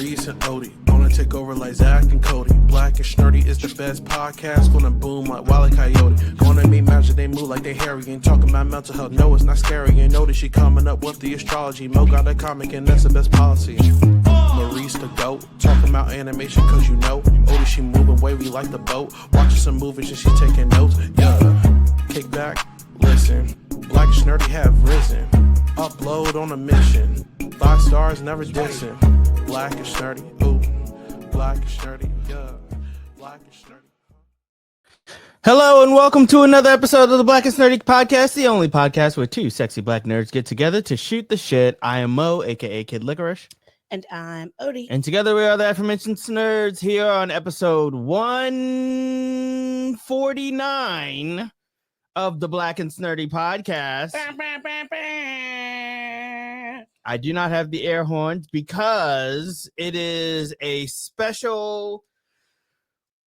Maurice and Odie gonna take over like Zach and Cody. Black and Snurdy is the best podcast, gonna boom like Wile E. Coyote. Gonna make magic, they move like they hairy. Ain't talking about mental health, no it's not scary. You know that she coming up with the astrology. Mo got a comic and that's the best policy. Maurice the goat, talking about animation cause you know. Odie she moving wavy like the boat. Watching some movies and she taking notes. Yeah, kick back, listen. Black and Snurdy have risen. Upload on a mission. 5 stars, never dissing. Black and Snurdy, ooh. Black and Snurdy, yeah. Black and Snurdy. Hello and welcome to another episode of the Black and Snurdy podcast, the only podcast where two sexy black nerds get together to shoot the shit. I am Mo, aka Kid Licorish. And I'm Odie. And together we are the aforementioned nerds here on episode 149 of the Black and Snurdy podcast. I do not have the air horns because it is a special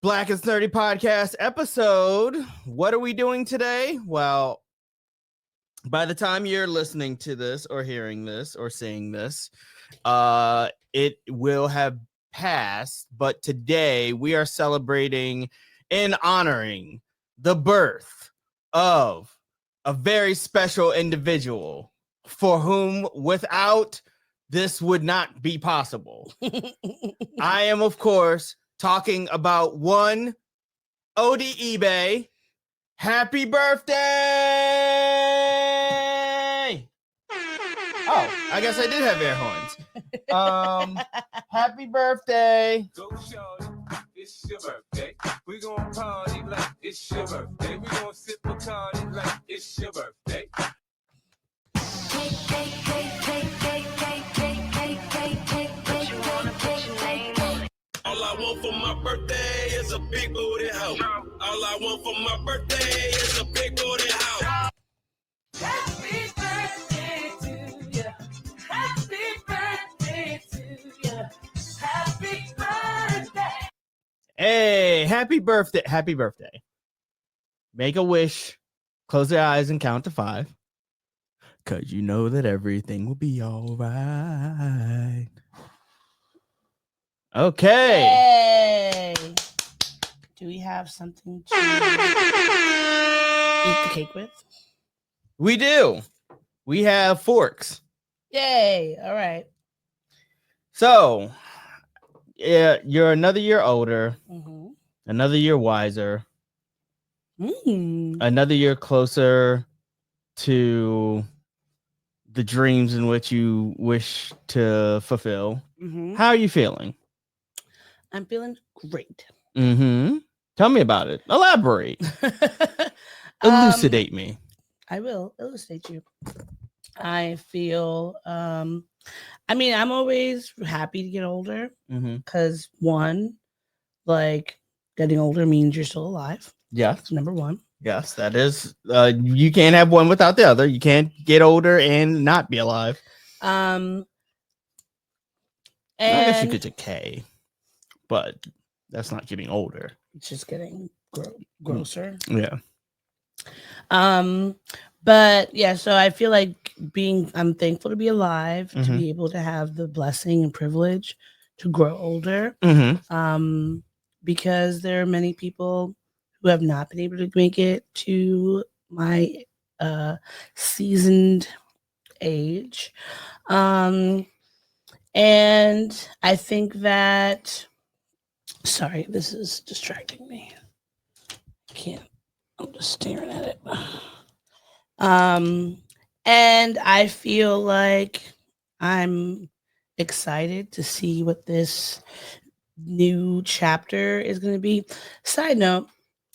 Black and Snurdy podcast episode. What are we doing today? Well, by the time you're listening to this or hearing this or seeing this, it will have passed. But today we are celebrating and honoring the birth of a very special individual for whom without this would not be possible. I am, of course, talking about one Odie eBay. Happy birthday! Oh, I guess I did have air horns. Happy birthday! Go shorty, it's your birthday. We gon' party like it's your birthday. We gon' sip Bacardi like it's your birthday. All I want for my birthday is a big booty hoe. All I want for my birthday is a big booty hoe. Happy birthday to you. Happy birthday to you. Happy birthday. Hey, happy birthday. Happy birthday. Make a wish. Close your eyes and count to 5. Because you know that everything will be all right. Okay. Yay. Do we have something to eat the cake with? We do. We have forks. Yay. All right. So, yeah, you're another year older, Mm-hmm. another year wiser, Mm. another year closer to the dreams in which you wish to fulfill. Mm-hmm. How are you feeling? I'm feeling great. Mm-hmm. Tell me about it. Elaborate. Elucidate me. I will elucidate you. I feel, I'm always happy to get older Mm-hmm. because one, like getting older means you're still alive. Yes. That's number one. Yes, that is. You can't have one without the other. You can't get older and not be alive. And I guess you could decay, but that's not getting older. it's just getting grosser. Yeah. But yeah, so I feel like I'm thankful to be alive, to Mhm. be able to have the blessing and privilege to grow older. Mm-hmm. Because there are many people who have not been able to make it to my seasoned age. And I think that, sorry, this is distracting me. I can't, I'm just staring at it. And I feel like I'm excited to see what this new chapter is going to be. Side note,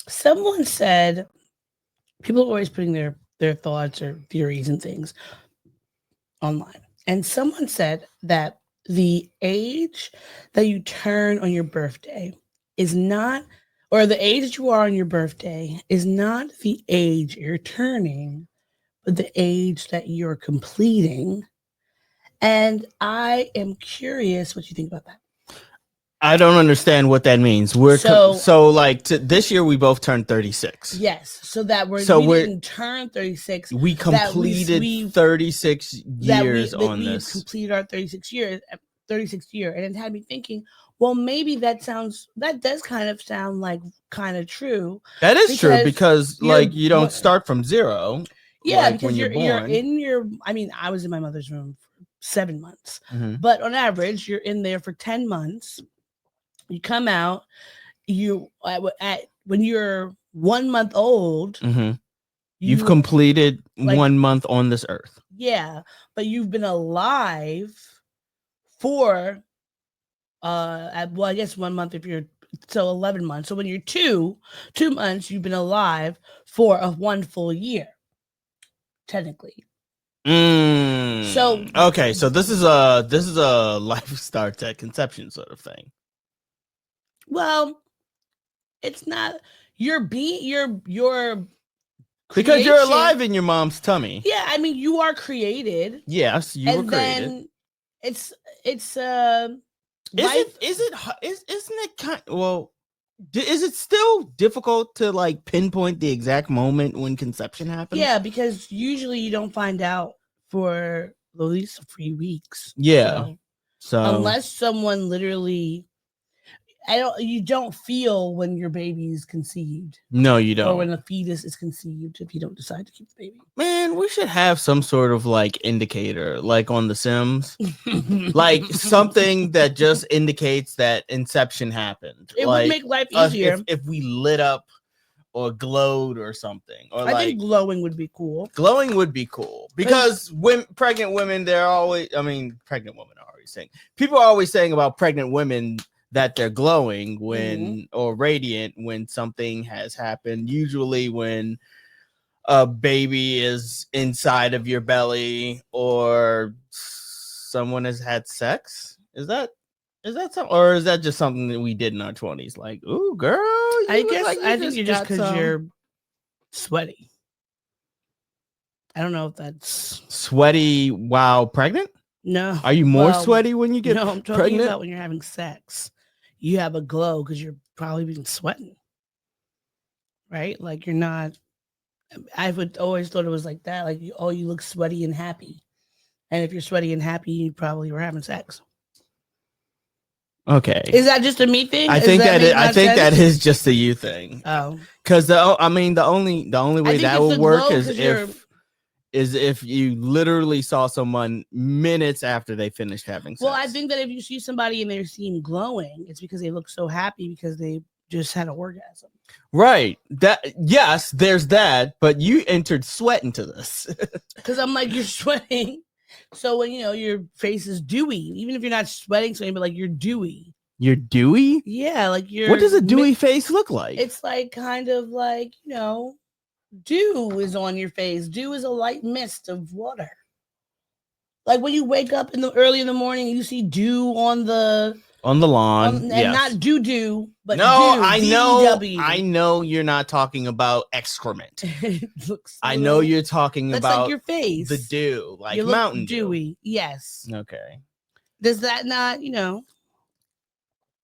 someone said people are always putting their thoughts or theories and things online. And someone said that the age that you turn on your birthday is not, or the age that you are on your birthday is not the age you're turning, but the age that you're completing. And I am curious what you think about that. I don't understand what that means. We're So- this year we both turned 36. Yes, so that we didn't turn 36. We completed 36 years on we this. completed our 36 years. 36th year, and it had me thinking, well, maybe that does kind of sound like kind of true. That is true because like you don't what- start from zero. Yeah, like, because when you're born. in your. I mean, I was in my mother's room for 7 months, Mhm. but on average, you're in there for 10 months. You come out. When you're 1 month old, Mhm. You've completed like, 1 month on this earth. Yeah, but you've been alive for well, I guess 1 month if you're 11 months. So when you're 2 months, you've been alive for a 1 full year, technically. So okay, so this is a life starts at conception sort of thing. Well, it's not your Because you're creation. alive in your mom's tummy. Yeah, I mean you are created. Yes, you were created. Then it's isn't it kind well is it still difficult to like pinpoint the exact moment when conception happens? Yeah, because usually you don't find out for at least 3 weeks. Yeah. So unless someone literally, you don't feel when your baby is conceived. No, you don't. Or when a fetus is conceived if you don't decide to keep the baby. Man, we should have some sort of like indicator, like on The Sims, like something that just indicates that inception happened. It like, would make life easier if we lit up or glowed or something. Or I think glowing would be cool. Glowing would be cool because pregnant women, pregnant women are always saying, people are always saying about pregnant women that they're glowing when or radiant when something has happened. Usually when a baby is inside of your belly or someone has had sex. Is that something, or is that just something that we did in our 20s? Like, ooh, girl, I think you're just because you're sweaty. I don't know if that's sweaty while pregnant. No. Are you more sweaty when you get No, I'm talking pregnant? about when you're having sex. You have a glow because you're probably been sweating. Right? Like you're not. I would always thought it was like that. Like, you look sweaty and happy. And if you're sweaty and happy, you probably were having sex. Okay. Is that just a me thing? I think that is just a you thing. Oh. Because the only way that would work is if you literally saw someone minutes after they finished having sex. Well, I think that if you see somebody and they're seen glowing, it's because they look so happy because they just had an orgasm. Right. Yes, there's that, but you entered sweat into this. Because I'm like, you're sweating. So when your face is dewy, even if you're not sweating, but like you're dewy. You're dewy? Yeah, like you're. What does a dewy face look like? It's like kind of like, dew is on your face. Dew is a light mist of water. Like when you wake up early in the morning, you see dew on the lawn, and yes. not doo-doo, but no, dew, I know you're not talking about excrement. It looks I know you're talking about like your face. The dew, like you Mountain dewy. Dew. Yes. Okay. Does that not,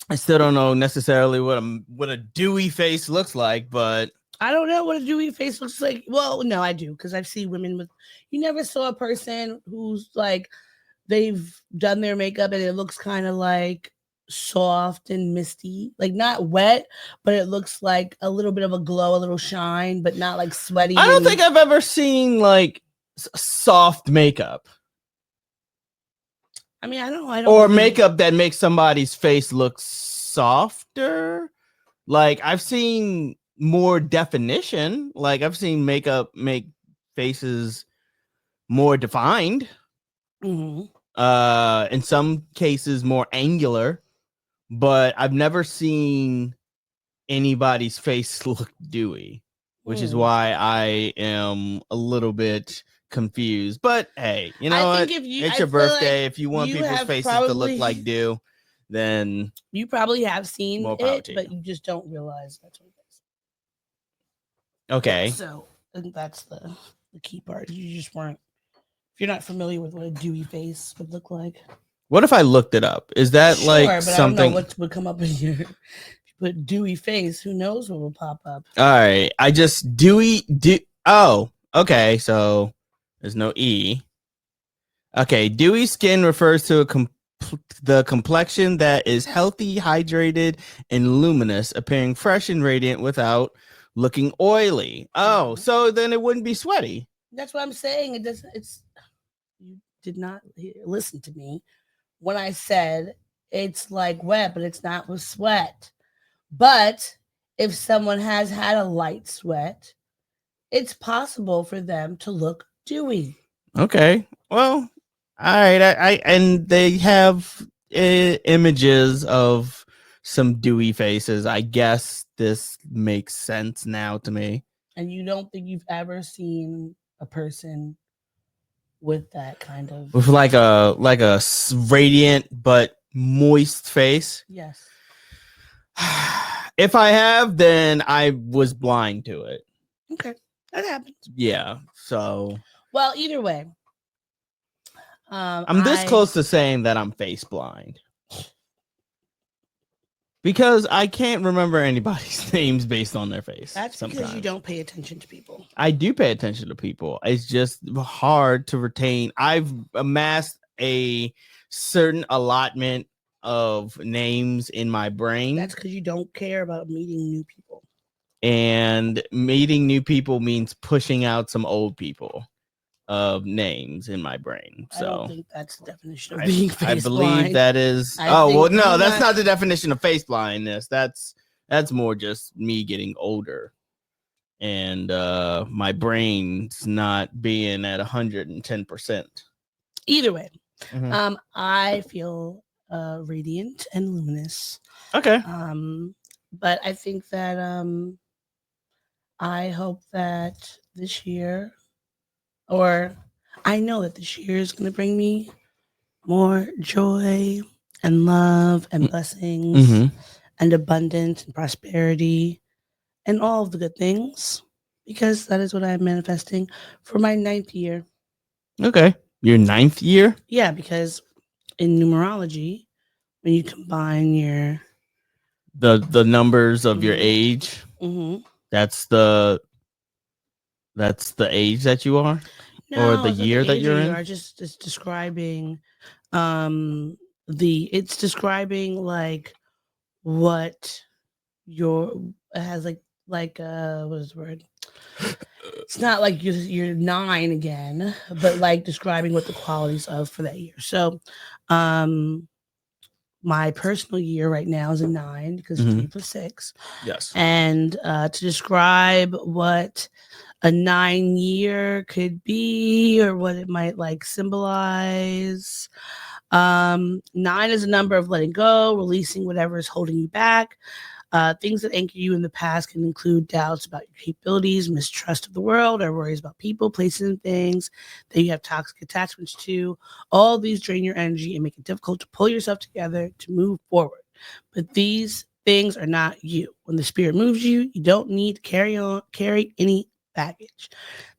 I still don't know necessarily what a dewy face looks like, but I don't know what a dewy face looks like. Well, no, I do, because I've seen women with. You never saw a person who's like they've done their makeup and it looks kind of like soft and misty, like not wet, but it looks like a little bit of a glow, a little shine, but not like sweaty. I don't think I've ever seen like soft makeup. I mean, I don't. Or makeup that makes somebody's face look softer. Like I've seen more definition. Like I've seen makeup make faces more defined. Mm-hmm. In some cases more angular, but I've never seen anybody's face look dewy, which is why I am a little bit confused. But hey, you know what? It's your birthday. Like if you want people's faces to look like dew, then you probably have seen it, but you just don't realize that's what it is. Okay. So and that's the key part. You just weren't. If you're not familiar with what a dewy face would look like. What if I looked it up? Is that like but something? I don't know what would come up in here. If you put dewy face, who knows what will pop up? All right, I just Oh, okay. So there's no E. Okay, dewy skin refers to a the complexion that is healthy, hydrated, and luminous, appearing fresh and radiant without looking oily. Oh, so then it wouldn't be sweaty. That's what I'm saying. It doesn't. It's you did not listen to me when I said it's like wet, but it's not with sweat. But if someone has had a light sweat, it's possible for them to look dewy. Okay. Well, all right. I and they have images of some dewy faces. I guess this makes sense now to me. And you don't think you've ever seen a person with that kind of With like a radiant but moist face. yes. If I have, then I was blind to it. Okay, that happens. Yeah. So Well, either way, I'm this close to saying that I'm face blind. Because I can't remember anybody's names based on their face. That's sometimes. because you don't pay attention to people. I do pay attention to people. It's just hard to retain. I've amassed a certain allotment of names in my brain. That's because you don't care about meeting new people. And meeting new people means pushing out some old people of names in my brain. So I don't think that's the definition of being face blind. I believe that is. No, that's not the definition of face blindness. That's more just me getting older, and my brain's not being at 110%. Either way, I feel radiant and luminous. Okay. But I think that I hope that this year, or I know that this year is going to bring me more joy and love and blessings and abundance and prosperity and all of the good things, because that is what I'm manifesting for my 9th year. Okay. Your 9th year? Yeah, because in numerology, when you combine your the numbers of your age, that's the age that you are, or the year that you're in. It's describing it's describing like what it has like what is the word? It's not like you're 9 again, but like describing what the qualities of for that year. So my personal year right now is a 9 because 3 + 6. Yes. And to describe what a 9 year could be or what it might like symbolize. 9 is a number of letting go, releasing whatever is holding you back. Things that anchor you in the past can include doubts about your capabilities, mistrust of the world, or worries about people, places, and things that you have toxic attachments to. All these drain your energy and make it difficult to pull yourself together to move forward. But these things are not you. When the spirit moves you, you don't need to carry any baggage.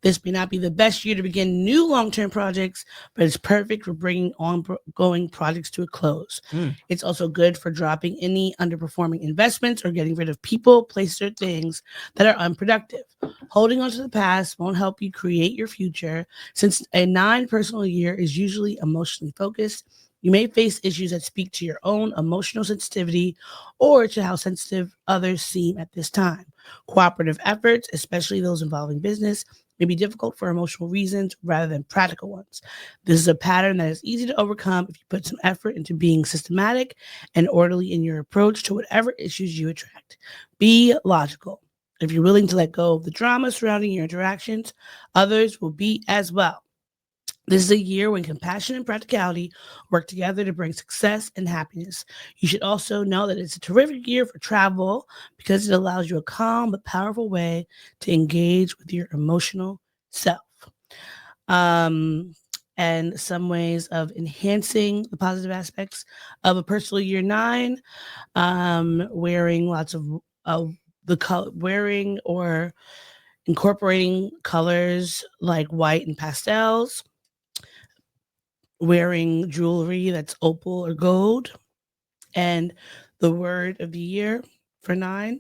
This may not be the best year to begin new long-term projects, but it's perfect for bringing ongoing projects to a close. It's also good for dropping any underperforming investments or getting rid of people, places, or things that are unproductive. Holding on to the past won't help you create your future. Since a 9 personal year is usually emotionally focused, you may face issues that speak to your own emotional sensitivity or to how sensitive others seem at this time. Cooperative efforts, especially those involving business, may be difficult for emotional reasons rather than practical ones. This is a pattern that is easy to overcome if you put some effort into being systematic and orderly in your approach to whatever issues you attract. Be logical. If you're willing to let go of the drama surrounding your interactions, others will be as well. This is a year when compassion and practicality work together to bring success and happiness. You should also know that it's a terrific year for travel because it allows you a calm but powerful way to engage with your emotional self. And some ways of enhancing the positive aspects of a personal year 9, wearing lots of wearing or incorporating colors like white and pastels, wearing jewelry that's opal or gold. And the word of the year for 9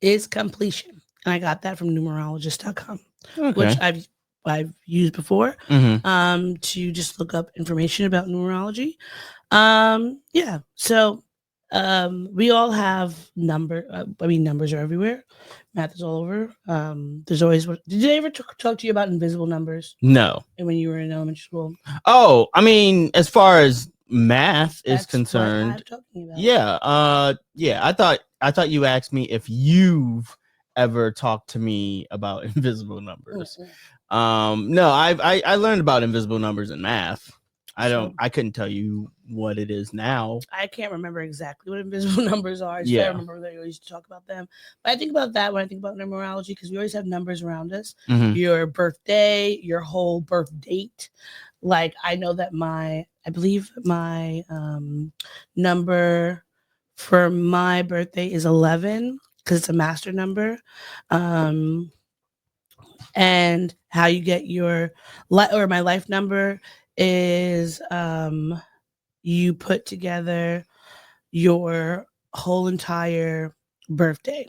is completion. And I got that from numerologist.com, which I've I've used before Mm-hmm. to just look up information about numerology. Yeah. So we all have numbers are everywhere. Math is all over. There's always what. Did they ever talk to you about invisible numbers? No. And when you were in elementary school? Oh, I mean, as far as math is That's concerned, what I'm talking about. yeah. I thought you asked me if you've ever talked to me about invisible numbers. No, I learned about invisible numbers in math. I couldn't tell you what it is now. I can't remember exactly what invisible numbers are. I remember that we used to talk about them. But I think about that when I think about numerology because we always have numbers around us. Mhm. Your birthday, your whole birth date. Like I know that I believe my number for my birthday is 11 because it's a master number. And how you get your or my life number is you put together your whole entire birthday.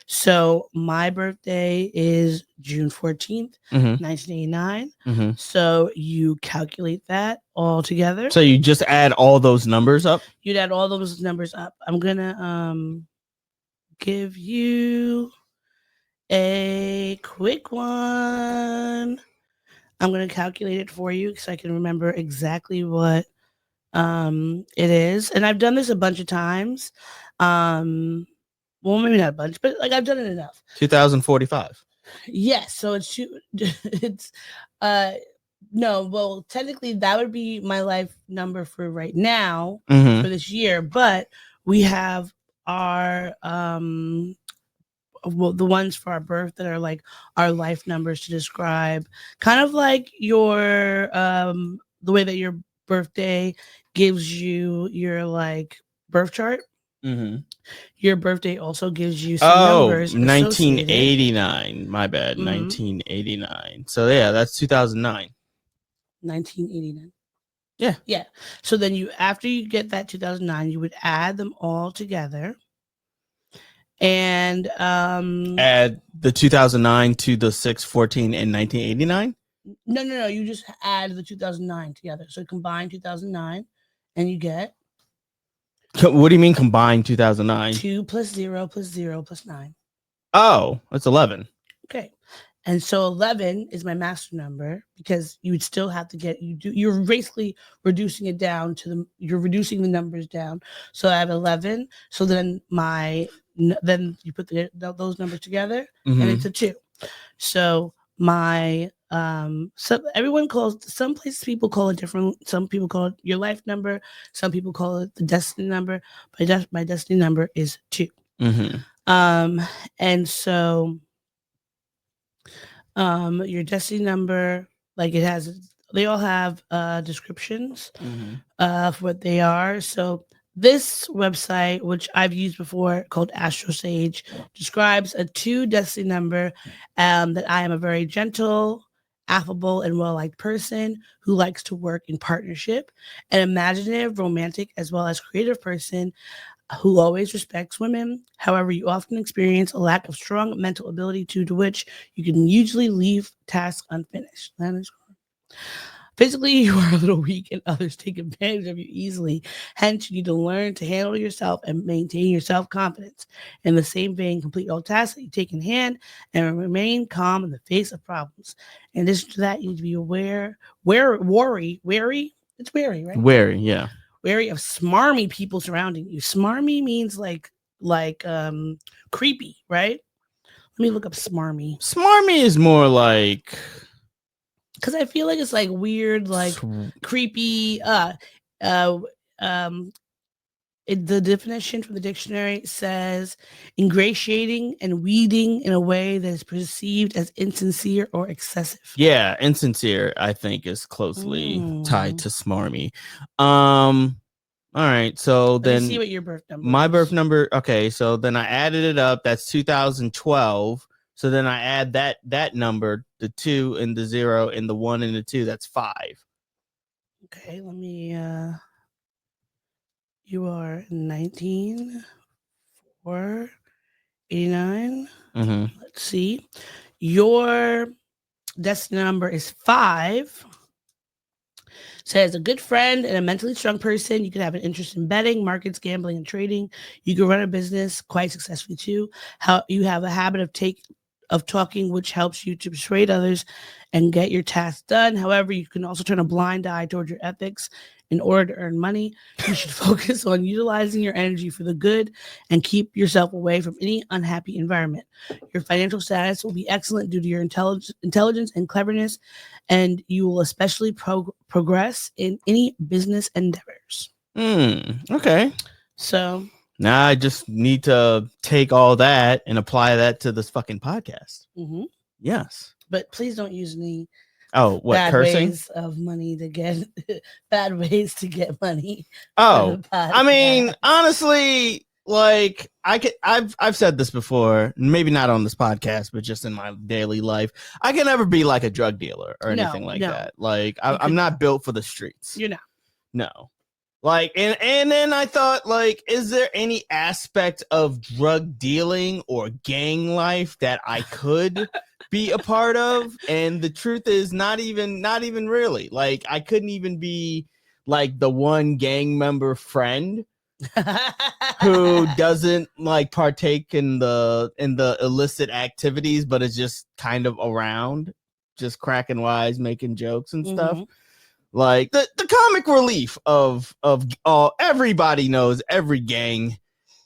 So my birthday is June 14th, Mhm. 1989. Mhm. So you calculate that all together. So you just add all those numbers up? You'd add all those numbers up. I'm going to give you a quick one. I'm going to calculate it for you because I can remember exactly what it is. And I've done this a bunch of times. Well, maybe not a bunch, but like I've done it enough. 2045. Yes, so it's no, well, technically that would be my life number for right now for this year, but we have our the ones for our birth that are like our life numbers to describe kind of like your the way that your birthday gives you your like birth chart. Your birthday also gives you some numbers. 1989. My bad. 1989. So yeah, that's 2009. 1989. Yeah. Yeah. So then after you get that 2009, you would add them all together. And add the 2009 to the 614 and 1989. No. You just add the 2009 together. So combine 2009, and you get. What do you mean combine 2009? 2 plus 0 plus 0 plus 9. Oh, that's 11. Okay. And so 11 is my master number because you would still have to you're basically reducing it down you're reducing the numbers down. So I have 11. So then then you put those numbers together and it's a 2. So my so everyone some places people call it different. Some people call it your life number. Some people call it the destiny number. But my destiny number is 2. And so your destiny number, like they all have descriptions for what they are. So this website, which I've used before, called Astro Sage, describes a 2 destiny number, that I am a very gentle, affable, and well-liked person who likes to work in partnership, an imaginative, romantic, as well as creative person who always respects women. However, you often experience a lack of strong mental ability due to which you can usually leave tasks unfinished. That is correct. Physically, you are a little weak and others take advantage of you easily. Hence, you need to learn to handle yourself and maintain your self-confidence. In the same vein, complete all tasks that you take in hand and remain calm in the face of problems. In addition to that, you need to be wary. It's wary, right? Wary, yeah. Wary of smarmy people surrounding you. Smarmy means like creepy, right? Let me look up smarmy. Smarmy is more like, because I feel like it's like weird, like creepy. The definition from the dictionary says ingratiating and weeding in a way that is perceived as insincere or excessive. Yeah, insincere, I think, is closely tied to smarmy. All right, so Let me see what your birth number my is. birth number, okay, so then I added it up. That's 2012. So then I add that number, the 2 and the 0 and the 1 and the 2, that's 5. Okay, let me you are 19 4 89. Let's see. Your Destiny number is 5. Says a good friend and a mentally strong person. You could have an interest in betting, markets, gambling, and trading. You can run a business quite successfully too. How you have a habit of talking, which helps you to persuade others and get your tasks done. However, you can also turn a blind eye towards your ethics in order to earn money. You should focus on utilizing your energy for the good and keep yourself away from any unhappy environment. Your financial status will be excellent due to your intelligence and cleverness, and you will especially progress in any business endeavors. Okay. So now I just need to take all that and apply that to this fucking podcast. Yes. But please don't use any what bad cursing ways of money to get bad ways to get money. I mean, honestly, like I've said this before, maybe not on this podcast, but just in my daily life. I can never be like a drug dealer or anything like that. Like I'm not built for the streets. You're not. No. Like, and then I thought, like, is there any aspect of drug dealing or gang life that I could be a part of? And the truth is not even really. Like, I couldn't even be like the one gang member friend who doesn't like partake in the illicit activities, but is just kind of around, just cracking wise, making jokes and stuff. Like the comic relief of everybody knows every gang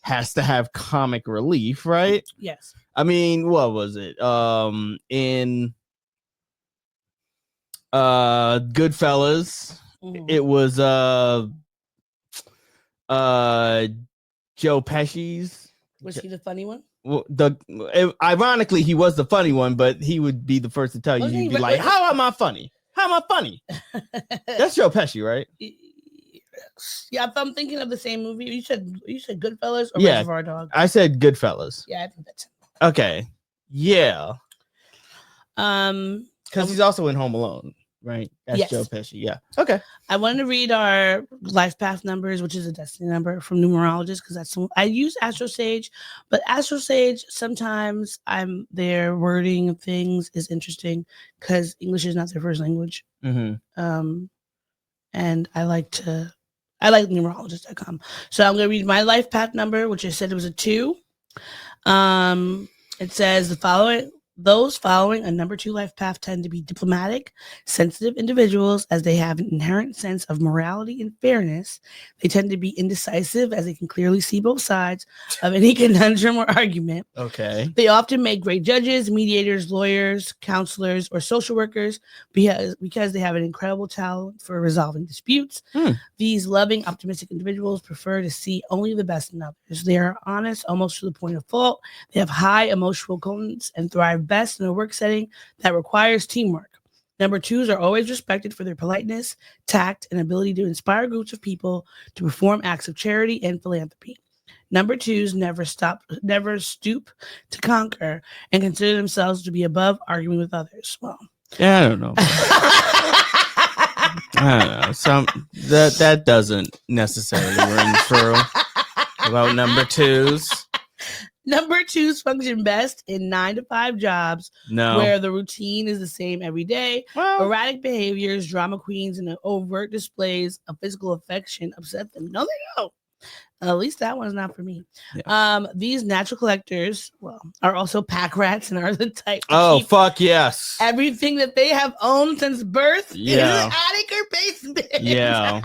has to have comic relief, right? Yes. I mean, what was it? In Goodfellas, it was Joe Pesci's. Was he the funny one? Well, ironically, he was the funny one, but he would be the first to tell you. He'd be like, "How am I funny? How am I funny?" That's Joe Pesci, right? Yeah, if I'm thinking of the same movie, you said Goodfellas or Reservoir Dogs? I said Goodfellas. Yeah, I think that's it. Okay. Yeah. Because he's also in Home Alone, right? That's Joe Pesci. Yeah. Okay. I wanted to read our life path numbers, which is a destiny number from numerologists, because that's I use Astro Sage, but Astro Sage sometimes their wording of things is interesting because English is not their first language. And I like numerologist.com. So I'm gonna read my life path number, which I said it was a 2. It says those following a number 2 life path tend to be diplomatic, sensitive individuals as they have an inherent sense of morality and fairness. They tend to be indecisive as they can clearly see both sides of any conundrum or argument. Okay. They often make great judges, mediators, lawyers, counselors, or social workers because they have an incredible talent for resolving disputes. These loving, optimistic individuals prefer to see only the best in others. They are honest almost to the point of fault. They have high emotional intelligence and thrive best in a work setting that requires teamwork. Number 2s are always respected for their politeness, tact, and ability to inspire groups of people to perform acts of charity and philanthropy. Number 2s never stoop to conquer and consider themselves to be above arguing with others. Well, yeah, I don't know. I don't know. That doesn't necessarily ring true about number 2s. Number 2s function best in 9-to-5 jobs where the routine is the same every day. Erratic behaviors, drama queens, and overt displays of physical affection upset them. No, they don't. At least that one's not for me. Yeah. These natural collectors, are also pack rats and are the type. Fuck yes! Everything that they have owned since birth in an attic or basement. Yeah,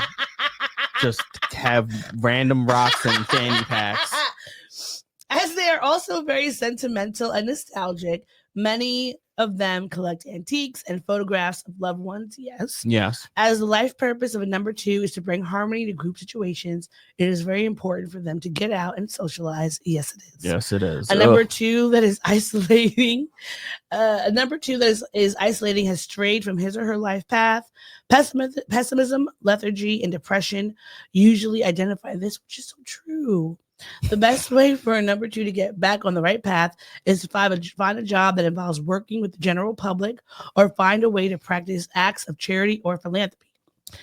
just have random rocks and fanny packs. As they are also very sentimental and nostalgic, many of them collect antiques and photographs of loved ones. Yes. As the life purpose of a number 2 is to bring harmony to group situations, it is very important for them to get out and socialize. Yes, it is. Yes, it is. A number 2 that is isolating. A number 2 that is isolating has strayed from his or her life path. Pessimism, lethargy, and depression usually identify this, which is so true. The best way for a number 2 to get back on the right path is to find a job that involves working with the general public or find a way to practice acts of charity or philanthropy.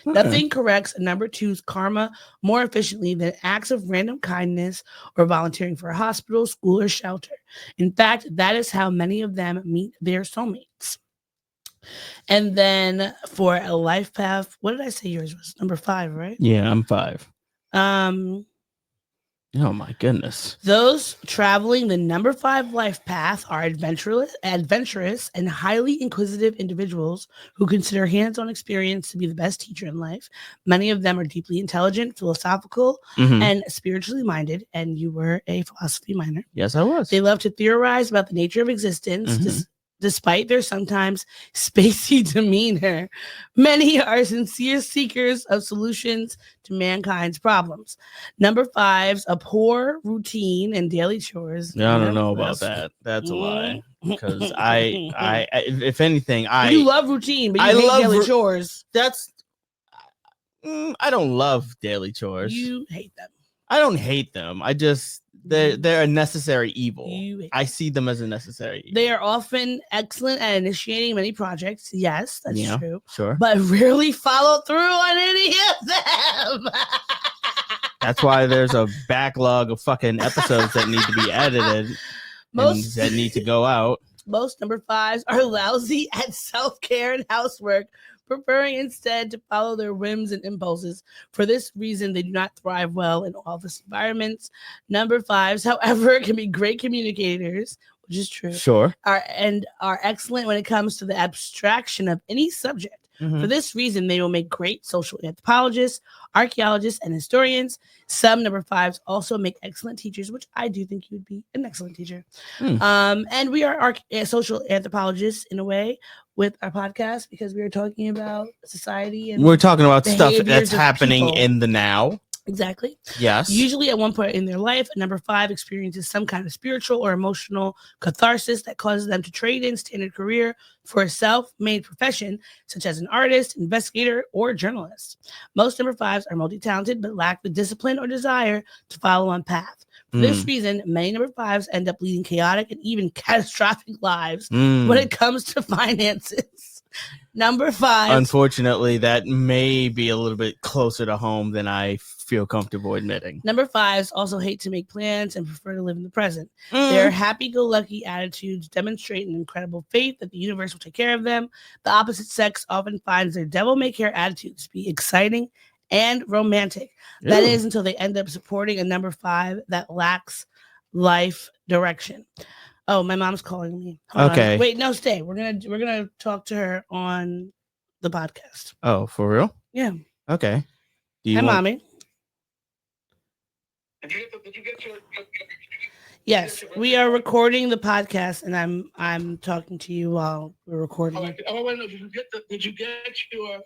Nothing corrects a number 2's karma more efficiently than acts of random kindness or volunteering for a hospital, school, or shelter. In fact, that is how many of them meet their soulmates. And then for a life path, what did I say yours was? Number 5, right? Yeah, I'm 5. Um, Oh my goodness. Those traveling the number 5 life path are adventurous, and highly inquisitive individuals who consider hands-on experience to be the best teacher in life. Many of them are deeply intelligent, philosophical, Mhm. and spiritually minded. And you were a philosophy minor. Yes, I was. They love to theorize about the nature of existence, Mhm. despite their sometimes spacey demeanor. Many are sincere seekers of solutions to mankind's problems. Number 5s abhor routine and daily chores. Yeah, I don't Yep, know about that. That's a lie. Because I, if anything, you love routine, but you I hate love daily chores. that's. I don't love daily chores. You hate them. I don't hate them. I just they're a necessary evil. I see them as a necessary evil. They are often excellent at initiating many projects. Yes, that's true. Sure. But rarely follow through on any of them. That's why there's a backlog of fucking episodes that need to be edited and that need to go out. Most number 5s are lousy at self-care and housework, preferring instead to follow their whims and impulses. For this reason, they do not thrive well in office environments. Number 5s, however, can be great communicators, which is true. Sure. Are excellent when it comes to the abstraction of any subject. Mm-hmm. For this reason, they will make great social anthropologists, archaeologists, and historians. Some number 5s also make excellent teachers, which I do think you would be an excellent teacher. And we are social anthropologists in a way with our podcast because we are talking about society and we're talking about stuff that's behaviors of happening people. in the now. Exactly. Yes. Usually at one point in their life, a number 5 experiences some kind of spiritual or emotional catharsis that causes them to trade in standard career for a self-made profession, such as an artist, investigator, or journalist. Most number 5s are multi-talented but lack the discipline or desire to follow one path. For this reason, many number 5s end up leading chaotic and even catastrophic lives when it comes to finances. Number 5. Unfortunately, that may be a little bit closer to home than I feel comfortable admitting. Number 5s also hate to make plans and prefer to live in the present. Their happy-go-lucky attitudes demonstrate an incredible faith that the universe will take care of them. The opposite sex often finds their devil-may-care attitudes to be exciting and romantic. That is until they end up supporting a number 5 that lacks life direction. Oh, my mom's calling me. Hold on. Wait, no, stay. We're gonna talk to her on the podcast. Oh, for real? Yeah. Okay. Hi, mommy. Did you get your Yes, we are recording the podcast, and I'm talking to you while we're recording. Oh, wait, no, did you get your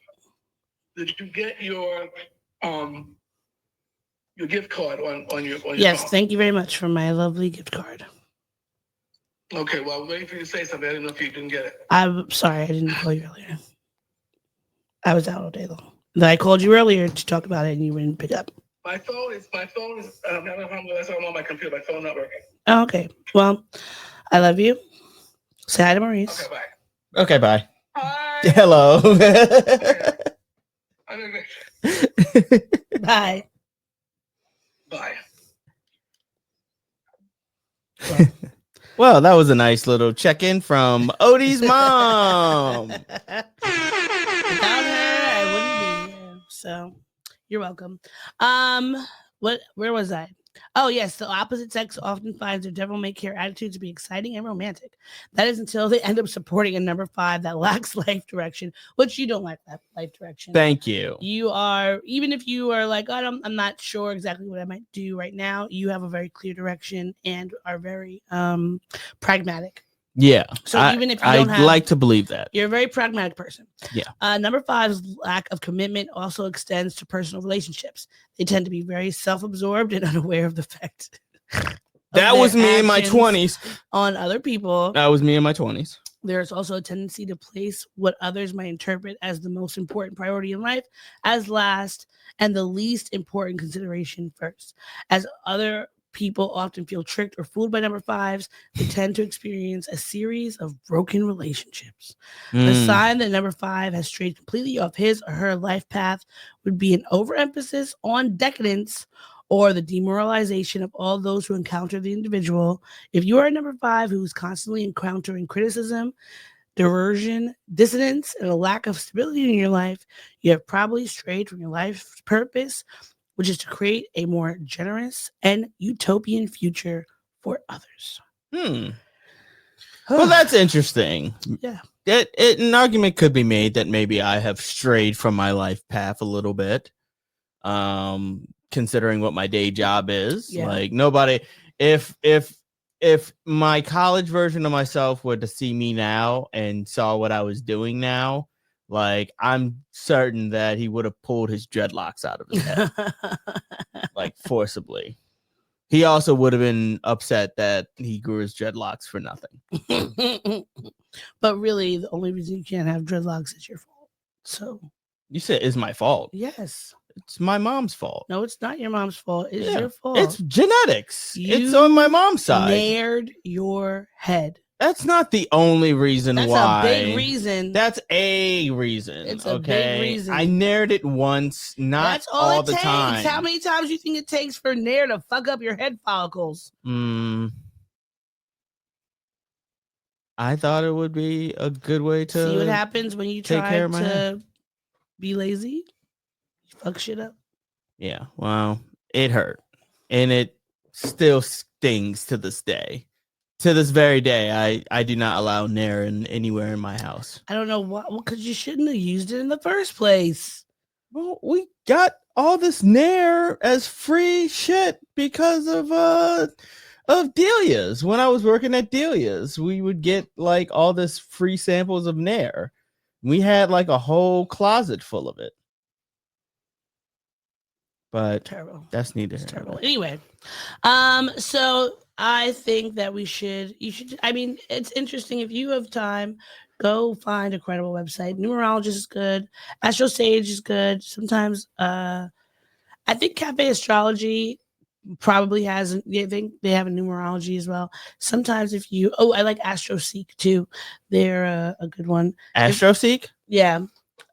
gift card on your Yes, phone? thank you very much for my lovely gift card. Okay, well, I'm waiting for you to say something. I didn't know if you didn't get it. I'm sorry, I didn't call you earlier. I was out all day long. Then I called you earlier to talk about it, and you didn't pick up. My phone is. That's I'm on my computer. My phone not working. Oh, okay. Well, I love you. Say hi to Maurice. Okay, bye. Okay, bye. Hi. Hello. Bye. Bye. Well, that was a nice little check-in from Odie's mom. Without her, I wouldn't be here. So you're welcome. Where was I? Oh, yes. The opposite sex often finds their devil-may-care attitude to be exciting and romantic. That is until they end up supporting a number 5 that lacks life direction, which you don't like that life direction. Thank you. You are, even if you are like, I'm not sure exactly what I might do right now, you have a very clear direction and are very pragmatic. Yeah. So even if you don't I'd like to believe that. You're a very pragmatic person. Yeah. Number 5's lack of commitment also extends to personal relationships. They tend to be very self-absorbed and unaware of the effect. That was me in my 20s. On other people. That was me in my 20s. There's also a tendency to place what others might interpret as the most important priority in life as last and the least important consideration first. As other people often feel tricked or fooled by number 5s, they tend to experience a series of broken relationships. The sign that number 5 has strayed completely off his or her life path would be an overemphasis on decadence or the demoralization of all those who encounter the individual. If you are a number 5 who's constantly encountering criticism, diversion, dissonance, and a lack of stability in your life, you have probably strayed from your life's purpose, which is to create a more generous and utopian future for others. Well, that's interesting. Yeah. An argument could be made that maybe I have strayed from my life path a little bit, considering what my day job is. Yeah. Like nobody, if my college version of myself were to see me now and saw what I was doing now, like I'm certain that he would have pulled his dreadlocks out of his head, like forcibly. He also would have been upset that he grew his dreadlocks for nothing. But really, the only reason you can't have dreadlocks is your fault. So You said it's my fault. yes. It's my mom's fault. No, it's not your mom's fault. It's Yeah, your fault. It's genetics. It's You on my mom's side. Nared your head. That's not the only reason That's why. a big reason. That's a reason. It's a okay? big reason. I nared it once, not That's all it the takes. time. How many times do you think it takes for Nair to fuck up your head follicles? I thought it would be a good way to see what happens when you take try care of my to head. be lazy. You fuck shit up. Yeah, well, it hurt. And it still stings to this day. To this very day, I do not allow Nair anywhere in my house. I don't know why. Well, because you shouldn't have used it in the first place. Well, we got all this Nair as free shit because of Delia's. When I was working at Delia's, we would get like all this free samples of Nair. We had like a whole closet full of it. But Terrible. that's neither. It's terrible. Anyway, so I think that you should, I mean, it's interesting. If you have time, go find a credible website. Numerologist is good. Astro Sage is good. Sometimes, I think Cafe Astrology probably has, I think they have a numerology as well. Sometimes if you, I like Astro Seek too. They're a good one. Astro Seek? Yeah.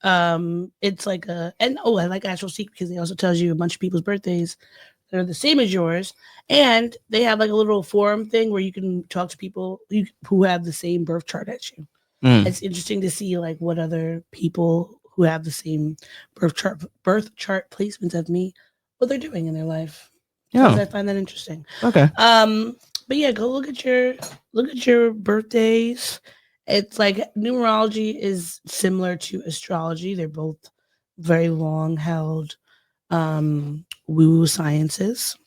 It's like I like Astro Seek because they also tells you a bunch of people's birthdays that are the same as yours, and they have like a little forum thing where you can talk to people who have the same birth chart as you. It's interesting to see like what other people who have the same birth chart placements as me, what they're doing in their life. Yeah, I find that interesting. Okay. But yeah, go look at your birthdays. It's like numerology is similar to astrology. They're both very long held woo sciences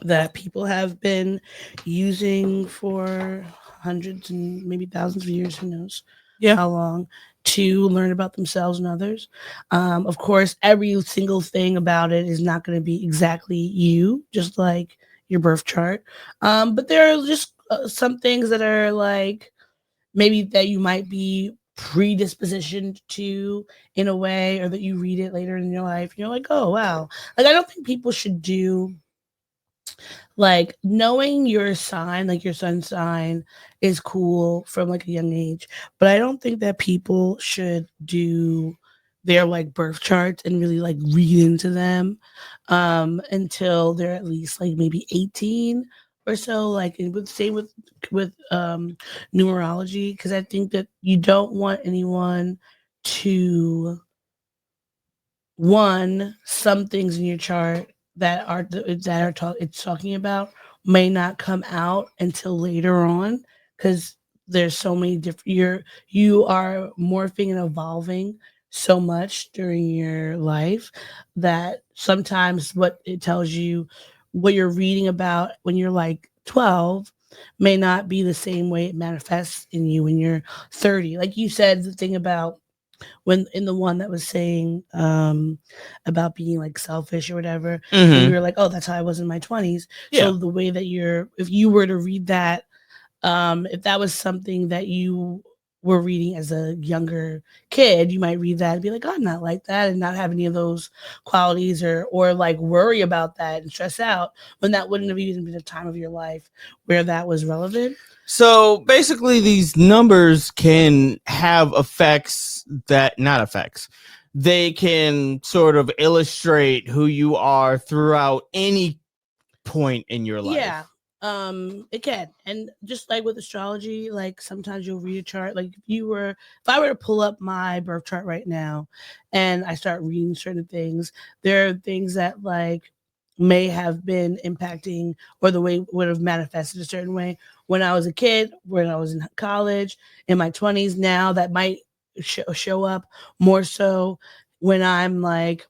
that people have been using for hundreds and maybe thousands of years, who knows how long, to learn about themselves and others. Of course, every single thing about it is not going to be exactly you, just like your birth chart. But there are just some things that are like, maybe that you might be predispositioned to in a way, or that you read it later in your life. You're like, oh, wow. Like, I don't think people should do, like, knowing your sign, like your sun sign is cool from like a young age. But I don't think that people should do their like birth charts and really like read into them until they're at least like maybe 18 or so, like same with numerology, because I think that you don't want anyone to some things in your chart it's talking about may not come out until later on, because there's so many different you are morphing and evolving so much during your life that sometimes what it tells you, what you're reading about when you're like 12 may not be the same way it manifests in you when you're 30. Like you said, the thing about when in the one that was saying about being like selfish or whatever, and you were like, oh, that's how I was in my 20s. So the way that if you were to read that, if that was something that you were reading as a younger kid, you might read that and be like, oh, I'm not like that, and not have any of those qualities or like worry about that and stress out, when that wouldn't have even been a time of your life where that was relevant. So basically these numbers can have they can sort of illustrate who you are throughout any point in your life. Yeah. It can. And just like with astrology, like sometimes you'll read a chart. Like if I were to pull up my birth chart right now and I start reading certain things, there are things that like may have been impacting or the way would have manifested a certain way when I was a kid, when I was in college, in my 20s. Now that might show up more so when I'm like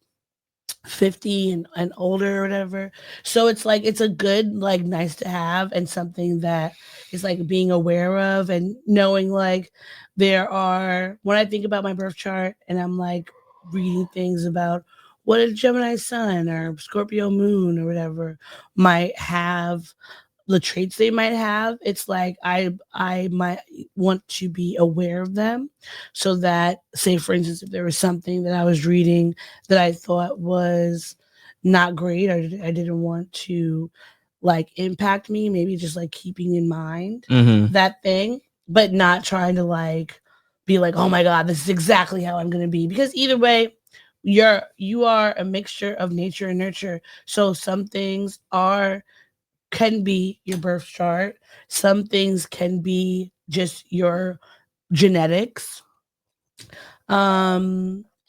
50 and older or whatever. So it's like it's a good, like, nice to have, and something that is like being aware of and knowing like there are, when I think about my birth chart and I'm like reading things about what a Gemini sun or Scorpio moon or whatever might have, the traits they might have, it's like I might want to be aware of them, so that, say for instance, if there was something that I was reading that I thought was not great, or I didn't want to like impact me, maybe just like keeping in mind Mm-hmm. that thing, but not trying to like be like, oh my god, this is exactly how I'm gonna be, because either way, you are a mixture of nature and nurture. So some things are, can be your birth chart. Some things can be just your genetics. So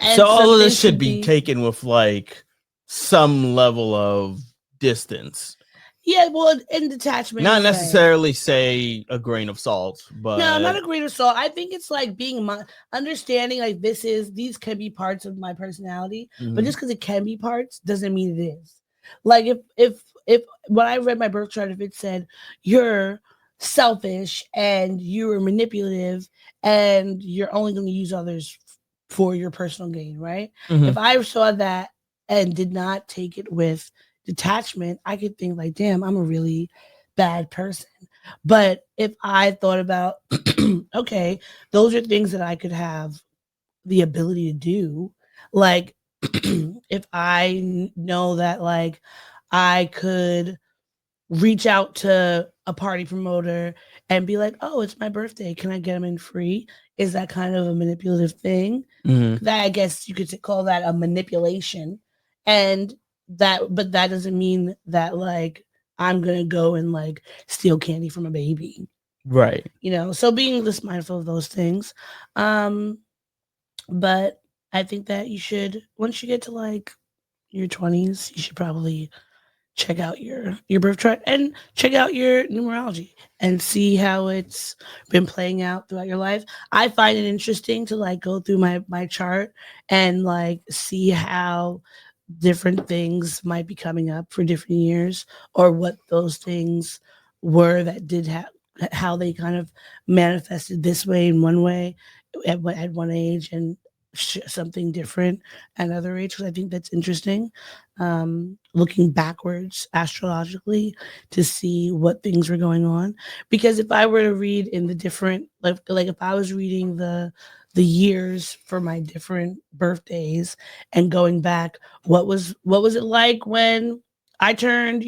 And all some of this things should could be be, taken with like some level of distance. yeah, well, in detachment in Not a way. necessarily say a grain of salt, No, I'm not but a greater soul. I think it's like being understanding like these can be parts of my personality, but Mhm. just because it can be parts doesn't mean it is. Like if when I read my birth chart, if it said you're selfish and you're manipulative and you're only going to use others for your personal gain, right? If Mhm. I saw that and did not take it with detachment, I could think like, damn, I'm a really bad person. But if I thought about, okay, those are things that I could have the ability to do. Like, if I know that, like, I could reach out to a party promoter and be like, oh, it's my birthday. Can I get them in free? Is that kind of a manipulative thing? Mhm. That, I guess you could call that a manipulation. And but that doesn't mean that, like, I'm going to go and like steal candy from a baby, Right. so being just mindful of those things. um but I think that you should, once you get to like your 20s, you should probably check out your birth chart and check out your numerology and see how it's been playing out throughout your life. I find it interesting to like go through my chart and like see how different things might be coming up for different years, or what those things were that did have, how they kind of manifested this way in one way at one age, and something different at another age, because I think that's interesting. Looking backwards astrologically to see what things were going on, because if I were to read in the different, like if I was reading the years for my different birthdays and going back, what was it like when I turned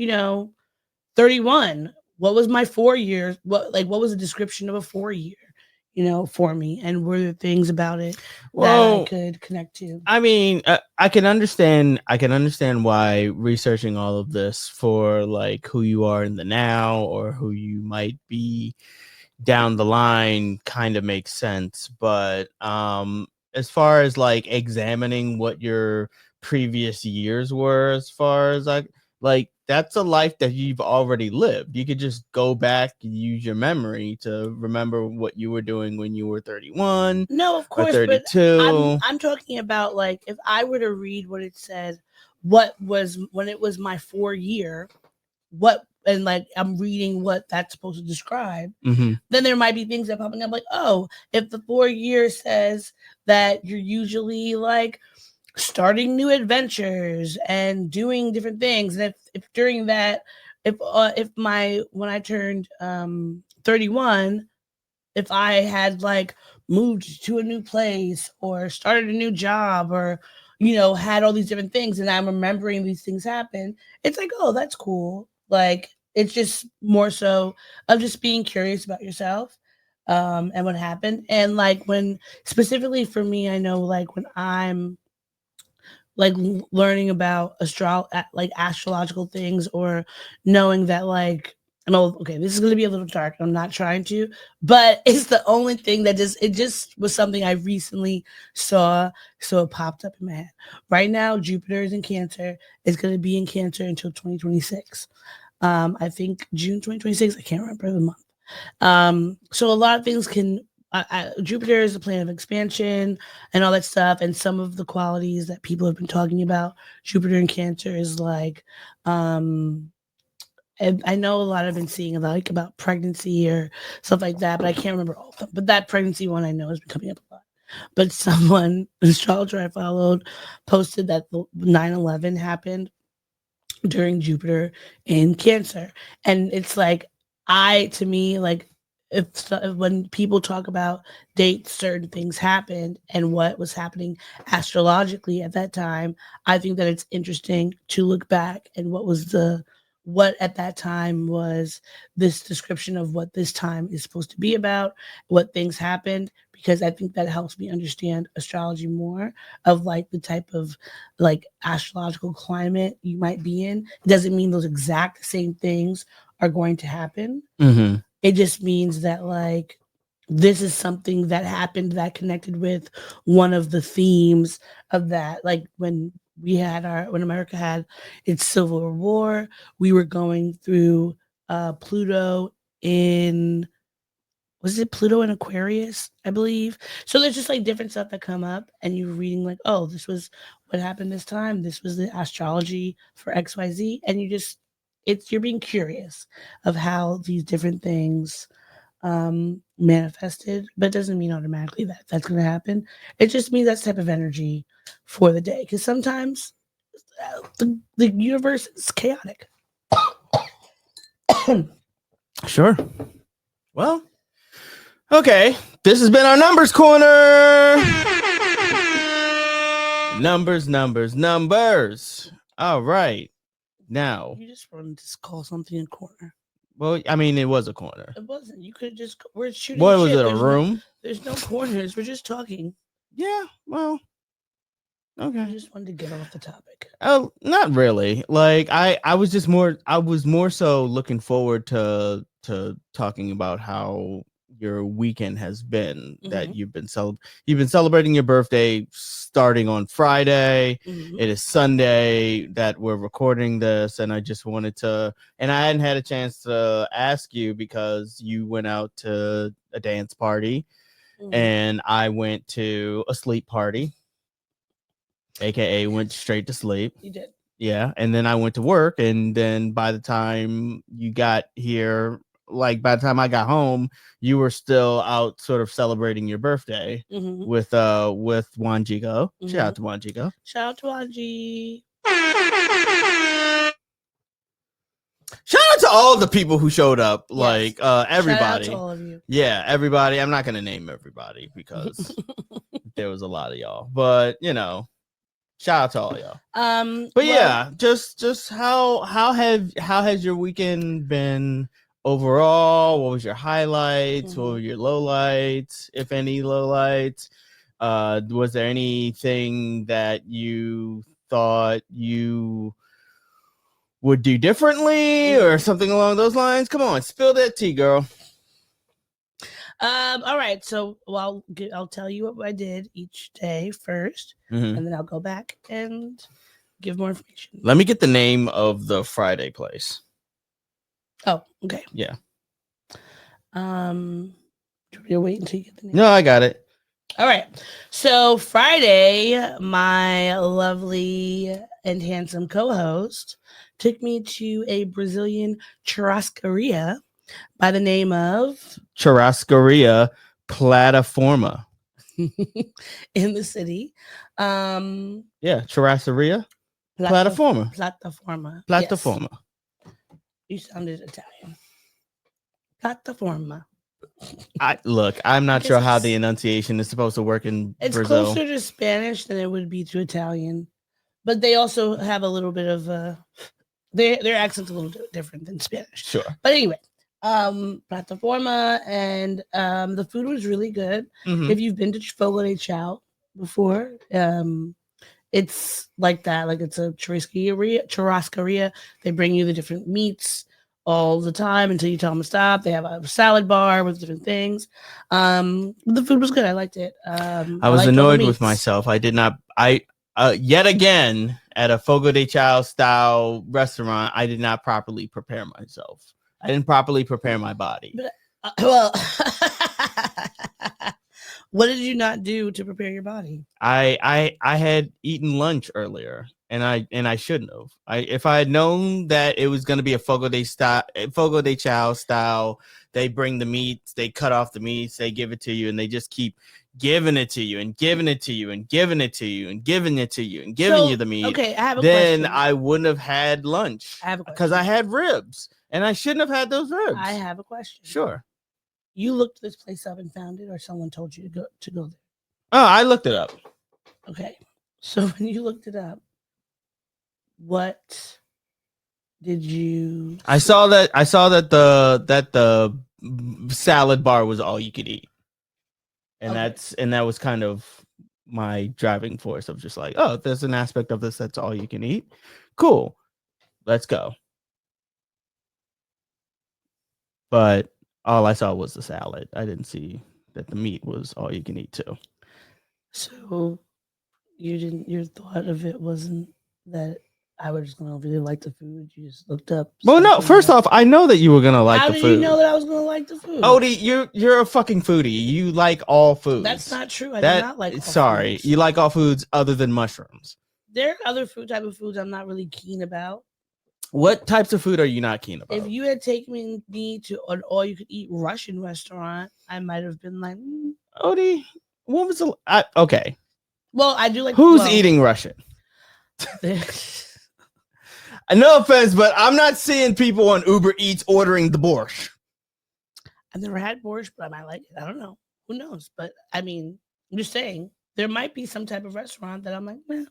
31? What was my 4 years? What was the description of a 4 year, for me? And were there things about it that I Well, could connect to? I mean, I can understand. I can understand why researching all of this for like who you are in the now or who you might be down the line kind of makes sense. But as far as like examining what your previous years were, as far as like that's a life that you've already lived. You could just go back and use your memory to remember what you were doing when you were 31 No, of or course, but I'm 32. I'm talking about, like, if I were to read what it said, what was when it was my 4 year, what, and like I'm reading what that's supposed to describe, Mm-hmm. then there might be things that popping up like, oh, if the 4 year says that you're usually like starting new adventures and doing different things, and if during that, if my when I turned 31, if I had like moved to a new place or started a new job, or had all these different things, and I'm remembering these things happen, it's like, oh, that's cool. Like, it's just more so of just being curious about yourself, and what happened. And like, when specifically for me, I know like when I'm like learning about like astrological things, or knowing that like I know, okay, this is going to be a little dark. I'm not trying to, but it's the only thing that just was something I recently saw. So it popped up in my head. Right now, Jupiter is in Cancer. It's going to be in Cancer until 2026. I think June 2026. I can't remember the month. So a lot of things can, Jupiter is a planet of expansion and all that stuff. And some of the qualities that people have been talking about, Jupiter in Cancer is like, and I know a lot I've been seeing like about pregnancy or stuff like that, but I can't remember all of them. But that pregnancy one I know has been coming up a lot. But someone, an astrologer I followed, posted that 9/11 happened during Jupiter in Cancer. And it's like, to me, like, when people talk about dates, certain things happened and what was happening astrologically at that time, I think that it's interesting to look back and what at that time was this description of what this time is supposed to be about, what things happened, because I think that helps me understand astrology more, of like the type of like astrological climate you might be in. It doesn't mean those exact same things are going to happen. Mm-hmm. It just means that like this is something that happened that connected with one of the themes of that. Like when America had its Civil War, we were going through Pluto in, was it Pluto in Aquarius, I believe. So there's just like different stuff that come up and you're reading like, oh, this was what happened this time. This was the astrology for XYZ. And you're being curious of how these different things manifested, but it doesn't mean automatically that that's going to happen. It just means that type of energy for the day, because sometimes the universe is chaotic. Sure. Well, okay. This has been our numbers corner. Numbers. All right. Now, You just wanted to call something a corner. well, I mean, it was a corner. It wasn't. You could just, we're shooting. What was shit. it? A room? There's no corners. We're just talking. Yeah. Well. I Okay. just wanted to get off the topic. Oh, not really. Like I was more so looking forward to talking about how your weekend has been, that you've been celebrating your birthday starting on Friday. It is Sunday that we're recording this, and I just wanted to, and I hadn't had a chance to ask you because you went out to a dance party and I went to a sleep party, aka went straight to sleep. You did. Yeah, and then I went to work, and then by the time you got here, like by the time I got home, you were still out sort of celebrating your birthday with Wanjigo. Shout out to Wanjigo. Shout out to Wanji. Shout out to all the people who showed up. Yes. Like everybody. Shout out to all of you. Yeah, everybody. I'm not gonna name everybody because there was a lot of y'all, but you know, shout out to all y'all. But yeah, just how has your weekend been overall? What was your highlights? What were your lowlights, if any lowlights? Was there anything that you thought you would do differently or something along those lines? Come on, spill that tea, girl. All right, so I'll tell you what I did each day first, and then I'll go back and give more information. Let me get the name of the Friday place. Oh, okay. Yeah. You're waiting until you get the name. No, I got it. All right. So Friday, my lovely and handsome co-host took me to a Brazilian churrascaria by the name of Churrascaria Plataforma in the city. Yeah, Churrascaria Plataforma. Plataforma. Yes. You sounded Italian. Plataforma. I'm not sure how the enunciation is supposed to work in Brazil. It's closer to Spanish than it would be to Italian, but they also have a little bit of their accent's a little bit different than Spanish. Sure. But anyway, Plataforma, and the food was really good. If you've been to Fogo de Chao before, it's like that. Like it's a churrascaria. They bring you the different meats, all the time until you tell them to stop. They have a salad bar with different things. The food was good. I liked it. I was liked all the annoyed with meats. myself. I did not. Yet again at a Fogo de Chao style restaurant, I did not properly prepare myself. I didn't properly prepare my body. Well, what did you not do to prepare your body? I had eaten lunch earlier, and I shouldn't have. If I had known that it was going to be a Fogo de Chao style, they bring the meats, they cut off the meats, they give it to you, and they just keep giving it to you and giving it to you and giving it to you and giving it to you and giving you the meat. Okay, I have a then question. I wouldn't have had lunch because I had ribs, and I shouldn't have had those ribs. I have a question. Sure. You looked this place up and found it, or someone told you to go there? Oh, I looked it up. Okay. So when you looked it up, what did you I saw that the salad bar was all you could eat. And Okay. that was kind of my driving force of just like, oh, there's an aspect of this that's all you can eat. Cool. Let's go. But all I saw was the salad. I didn't see that the meat was all you can eat too. So your thought of it wasn't that I was just gonna really like the food. You just looked up. Well, no, first off, I know that you were gonna like How the did food. you know that I was gonna like the food? Odie, you're a fucking foodie. You like all foods. That's not true. I do not like all sorry, foods. you like all foods other than mushrooms. There are other type of foods I'm not really keen about. What types of food are you not keen about? If you had taken me to an all-you-could-eat Russian restaurant, I might have been like, Odie, what was the okay? Well, I do like. Who's eating Russian? No offense, but I'm not seeing people on Uber Eats ordering the borscht. I've never had borscht, but I might like it. I don't know. Who knows? But I mean, I'm just saying there might be some type of restaurant that I'm like, meh.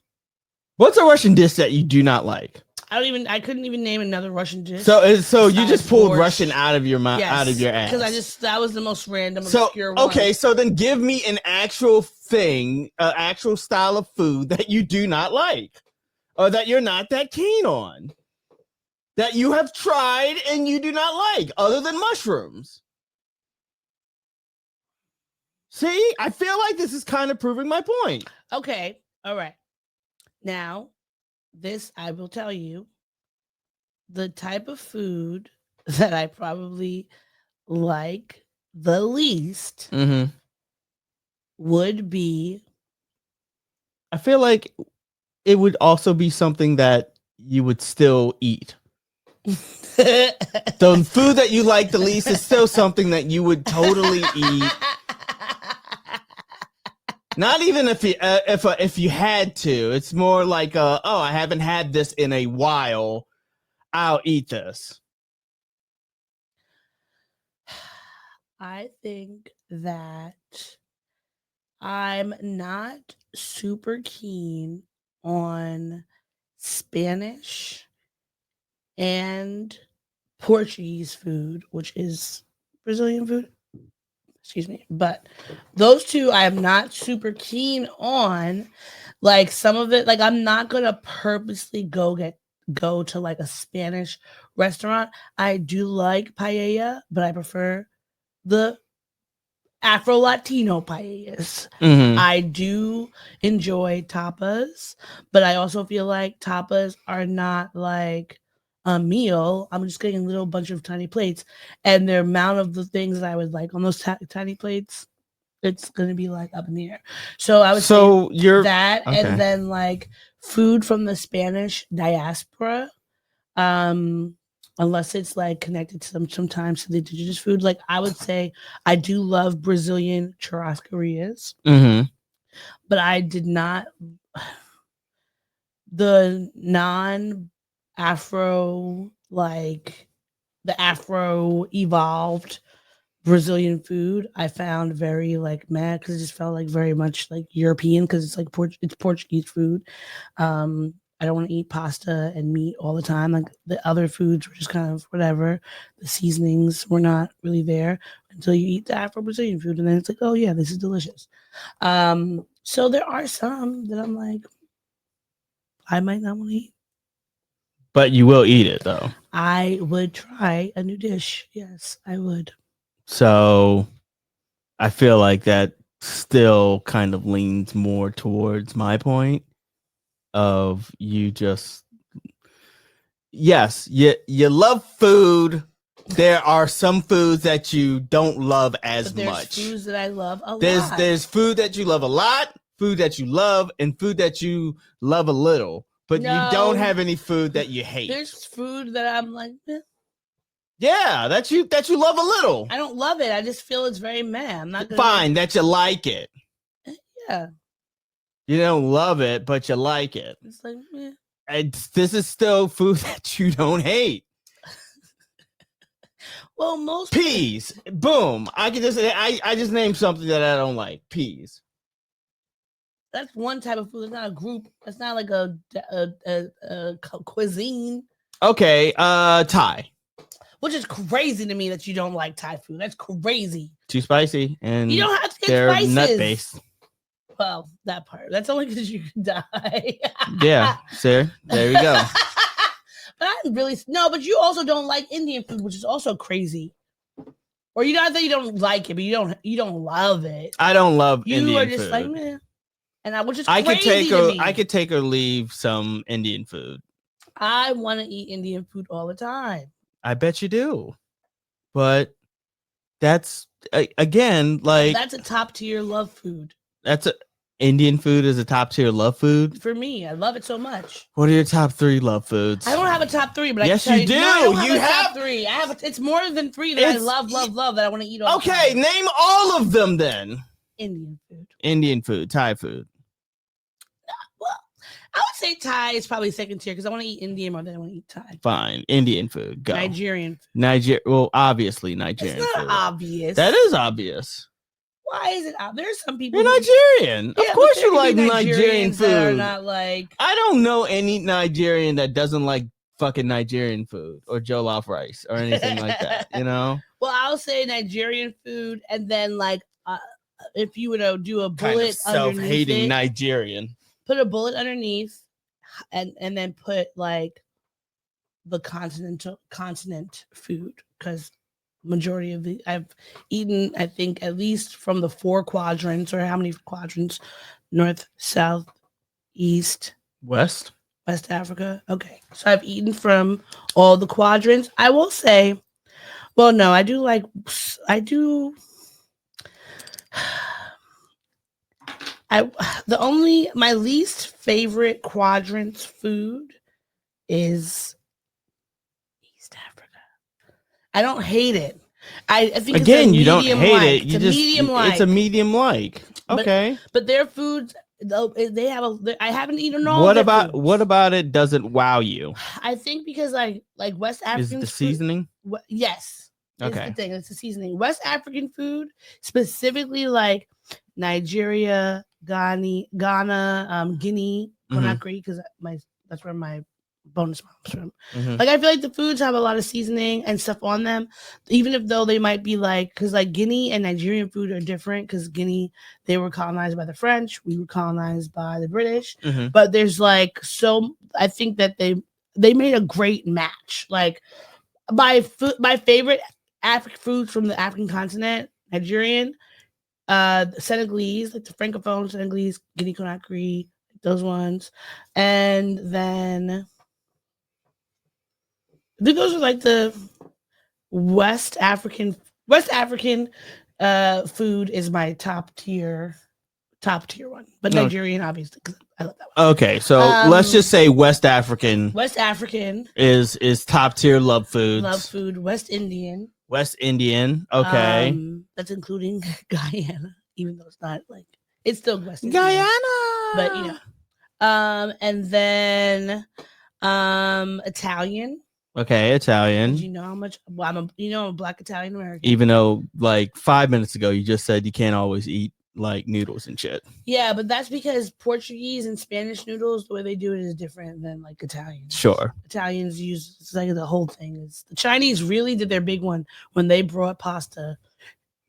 What's a Russian dish that you do not like? I couldn't even name another Russian dish. So you just pulled borscht. Russian out of your mouth, out of your ass. Because that was the most random, obscure one. Okay, so then give me an actual thing, an actual style of food that you do not like, or that you're not that keen on, that you have tried and you do not like, other than mushrooms. See, I feel like this is kind of proving my point. Okay, all right. Now, this I will tell you, the type of food that I probably like the least would be. I feel like it would also be something that you would still eat. The food that you like the least is still something that you would totally eat. Not even if you had to. It's more like oh, I haven't had this in a while. I'll eat this. I think that I'm not super keen on Spanish and Portuguese food, which is Brazilian food. Excuse me. But those two I am not super keen on. Like some of it, like I'm not gonna purposely go to like a Spanish restaurant. I do like paella, but I prefer the Afro-Latino paellas. I do enjoy tapas, but I also feel like tapas are not like a meal. I'm just getting a little bunch of tiny plates, and the amount of the things that I would like on those tiny plates, it's gonna be like up in the air. So I would say that, okay. And then like food from the Spanish diaspora, unless it's like connected to them sometimes to the indigenous food. Like I would say I do love Brazilian churrascarias, but I did not the non-Afro, like the Afro evolved Brazilian food. I found very like mad because it just felt like very much like European because it's like it's Portuguese food. I don't want to eat pasta and meat all the time. Like the other foods were just kind of whatever. The seasonings were not really there until you eat the Afro-Brazilian food. And then it's like, oh yeah, this is delicious. So there are some that I'm like, I might not want to eat. But you will eat it though. I would try a new dish. Yes, I would. So I feel like that still kind of leans more towards my point of you just yes, you love food. There are some foods that you don't love as But there's much. foods that I love a lot. There's food that you love a lot, food that you love, and food that you love a little. But you don't No. have any food that you hate. There's food that I'm like, Yeah, that you love a little. I don't love it. I just feel it's very meh. I'm not gonna Fine, that you like it. Yeah. You don't love it, but you like it. It's like, meh. And this is still food that you don't hate. Well, most Peas. Boom. I just named something that I don't like. Peas. that's one type of food. It's not a group. It's not like a cuisine. Okay, Thai. Which is crazy to me that you don't like Thai food. That's crazy. Too spicy, and You don't have to get they're spices. nut based. Well, that part. That's only because you can die. Yeah, sir. There you go. But I really no. But you also don't like Indian food, which is also crazy. Or you not that you don't like it, but you don't love it. I don't love You Indian are just food. like, man. And which is I could crazy take to me. I could take or leave some Indian food. I want to eat Indian food all the time. I bet you do. But that's again like That's a top tier love food Indian food is a top tier love food. for me. I love it so much. What are your top 3 love foods? I don't have a top 3, but Yes, I can you tell do. No, I don't You have a have- top 3. I have. It's more than 3 that I It's- love that I want to eat all the Okay, time. name all of them then. Indian food. Indian food, Thai food. Well, I would say Thai is probably second tier because I want to eat Indian more than I want to eat Thai. Fine. Indian food. Go. Nigerian food. Well, obviously Nigerian It's not food. obvious. That is obvious. Why is it obvious? There's some people. You're who- Nigerian. Yeah, of course but there you like can be Nigerian Nigerians that are food. not like. I don't know any Nigerian that doesn't like fucking Nigerian food or jollof rice or anything like that, you know? Well, I'll say Nigerian food, and then like if you would do a Kind bullet of self-hating underneath it, Nigerian. put a bullet underneath, and then put like the continent food because majority of the I've eaten, I think at least from the 4 quadrants or how many quadrants? North, South, East, West? West Africa. Okay. So I've eaten from all the quadrants. I will say, well, no, I do my least favorite quadrants food is East Africa. I don't hate it. I think Again, it's a you don't medium hate like. it. It's You a just medium like. it's a medium like. But- Okay. But their foods, though, I haven't eaten all. What their about foods. it doesn't wow you? I think because like West Is African it the food- seasoning? Yes. It's Okay. the thing. It's the seasoning. West African food, specifically like Nigeria, Ghana, Guinea, Mhm. Conakry, because that's where my bonus mom's from. Mhm. Like I feel like the foods have a lot of seasoning and stuff on them, even if though they might be like because like Guinea and Nigerian food are different. Because Guinea, they were colonized by the French, we were colonized by the British. Mhm. But there's like I think that they made a great match. Like my favorite African foods from the African continent, Nigerian, Senegalese, like the Francophone Senegalese, Guinea Conakry, those ones, and then I think those are like the West African food is my top tier one, but No. Nigerian obviously because I love that one. Okay, so let's just say West African West African is top tier love foods. love food, West Indian. West Indian. Okay. That's including Guyana, even though it's not like it's still West Indian. Guyana. But you know. And then Italian. Okay, Did Italian. you know how much I'm a Black Italian American. Even though like 5 minutes ago you just said you can't always eat like noodles and shit. Yeah, but that's because Portuguese and Spanish noodles, the way they do it is different than like Italian. Sure. Italians use it's like the whole thing is the Chinese really did their big one when they brought pasta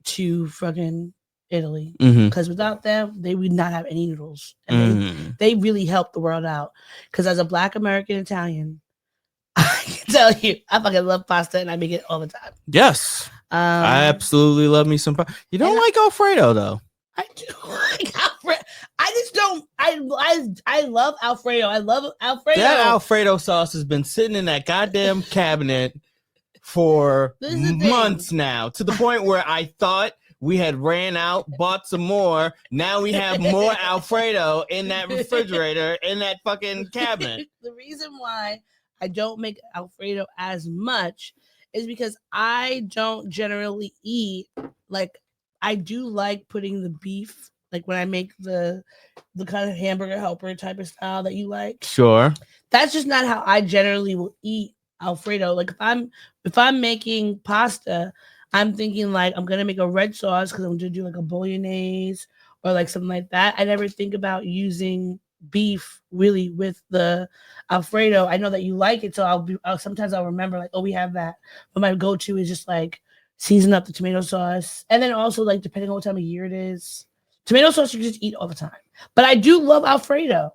to fucking Italy. Mm-hmm. Because without them, they would not have any noodles. And they really helped the world out. Because as a Black American Italian, tell you, I fucking love pasta and I make it all the time. Yes. I absolutely love me some pasta. You don't like Alfredo though. I do like Alfredo. I just don't. I love Alfredo. I love Alfredo. That Alfredo sauce has been sitting in that goddamn cabinet for months now, to the point where I thought we had ran out, bought some more. Now we have more Alfredo in that refrigerator, in that fucking cabinet. The reason why I don't make Alfredo as much is because I don't generally eat, like, I do like putting the beef, like when I make the kind of hamburger helper type of style that you like. Sure. That's just not how I generally will eat Alfredo. Like if I'm making pasta, I'm thinking like I'm gonna make a red sauce because I'm gonna do like a bolognese or like something like that. I never think about using beef really with the Alfredo. I know that you like it, so sometimes I'll remember like, oh, we have that. But my go-to is just like season up the tomato sauce, and then also like depending on what time of year it is, tomato sauce you just eat all the time. But I do love Alfredo.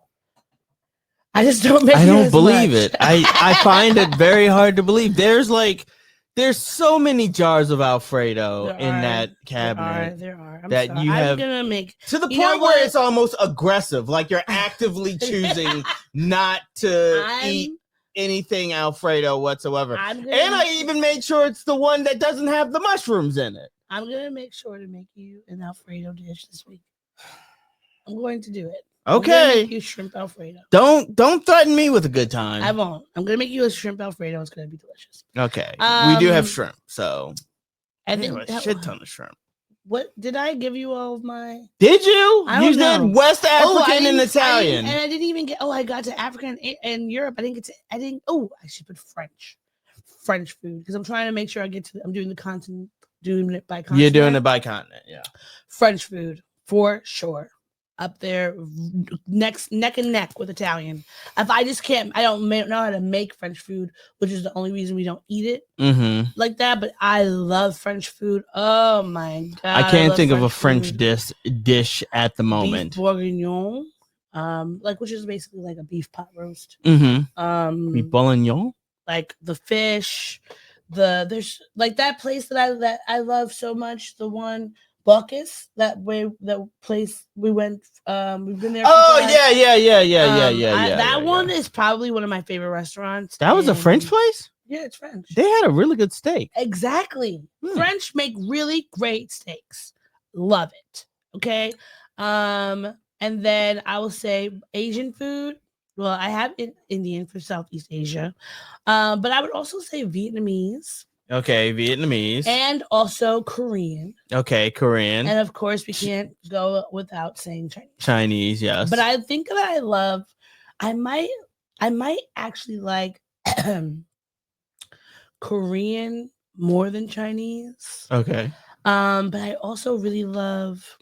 I just don't make. I don't believe it. I find it very hard to believe. There's so many jars of Alfredo in that cabinet. There are. I'm gonna make to the point where it's almost aggressive. Like you're actively choosing not to eat anything Alfredo whatsoever. And I even made sure it's the one that doesn't have the mushrooms in it. I'm gonna make sure to make you an Alfredo dish this week. I'm going to do it. Okay. I'm gonna make you shrimp Alfredo. Don't threaten me with a good time. I won't. I'm gonna make you a shrimp Alfredo. It's gonna be delicious. Okay. We do have shrimp, so I think a shit ton of shrimp. What did I give you all of my? Did you? You did West African and Italian, and I didn't even get. Oh, I got to African and Europe. I didn't get to. I didn't. Oh, I should put French food because I'm trying to make sure I get to. I'm doing the continent. Doing it by continent. You're doing it by continent, yeah. French food for sure. Up there, neck and neck with Italian. If I just can't, I don't know how to make French food, which is the only reason we don't eat it like that. But I love French food. Oh my god! I can't think of a French dish at the moment. Beef bourguignon, which is basically like a beef pot roast. Beef bourguignon, like the fish. There's like that place that I love so much. The one. Bacchus, that place we went. We've been there. Oh yeah. That one is probably one of my favorite restaurants. That was a French place. Yeah, it's French. They had a really good steak. Exactly. French make really great steaks. Love it. Okay. And then I will say Asian food. Well, I have Indian for Southeast Asia, but I would also say Vietnamese. Okay, Vietnamese. And also Korean. Okay, Korean. And of course, we can't go without saying Chinese. Chinese, yes. But I think that I might actually like Korean more than Chinese. Okay. But I also really love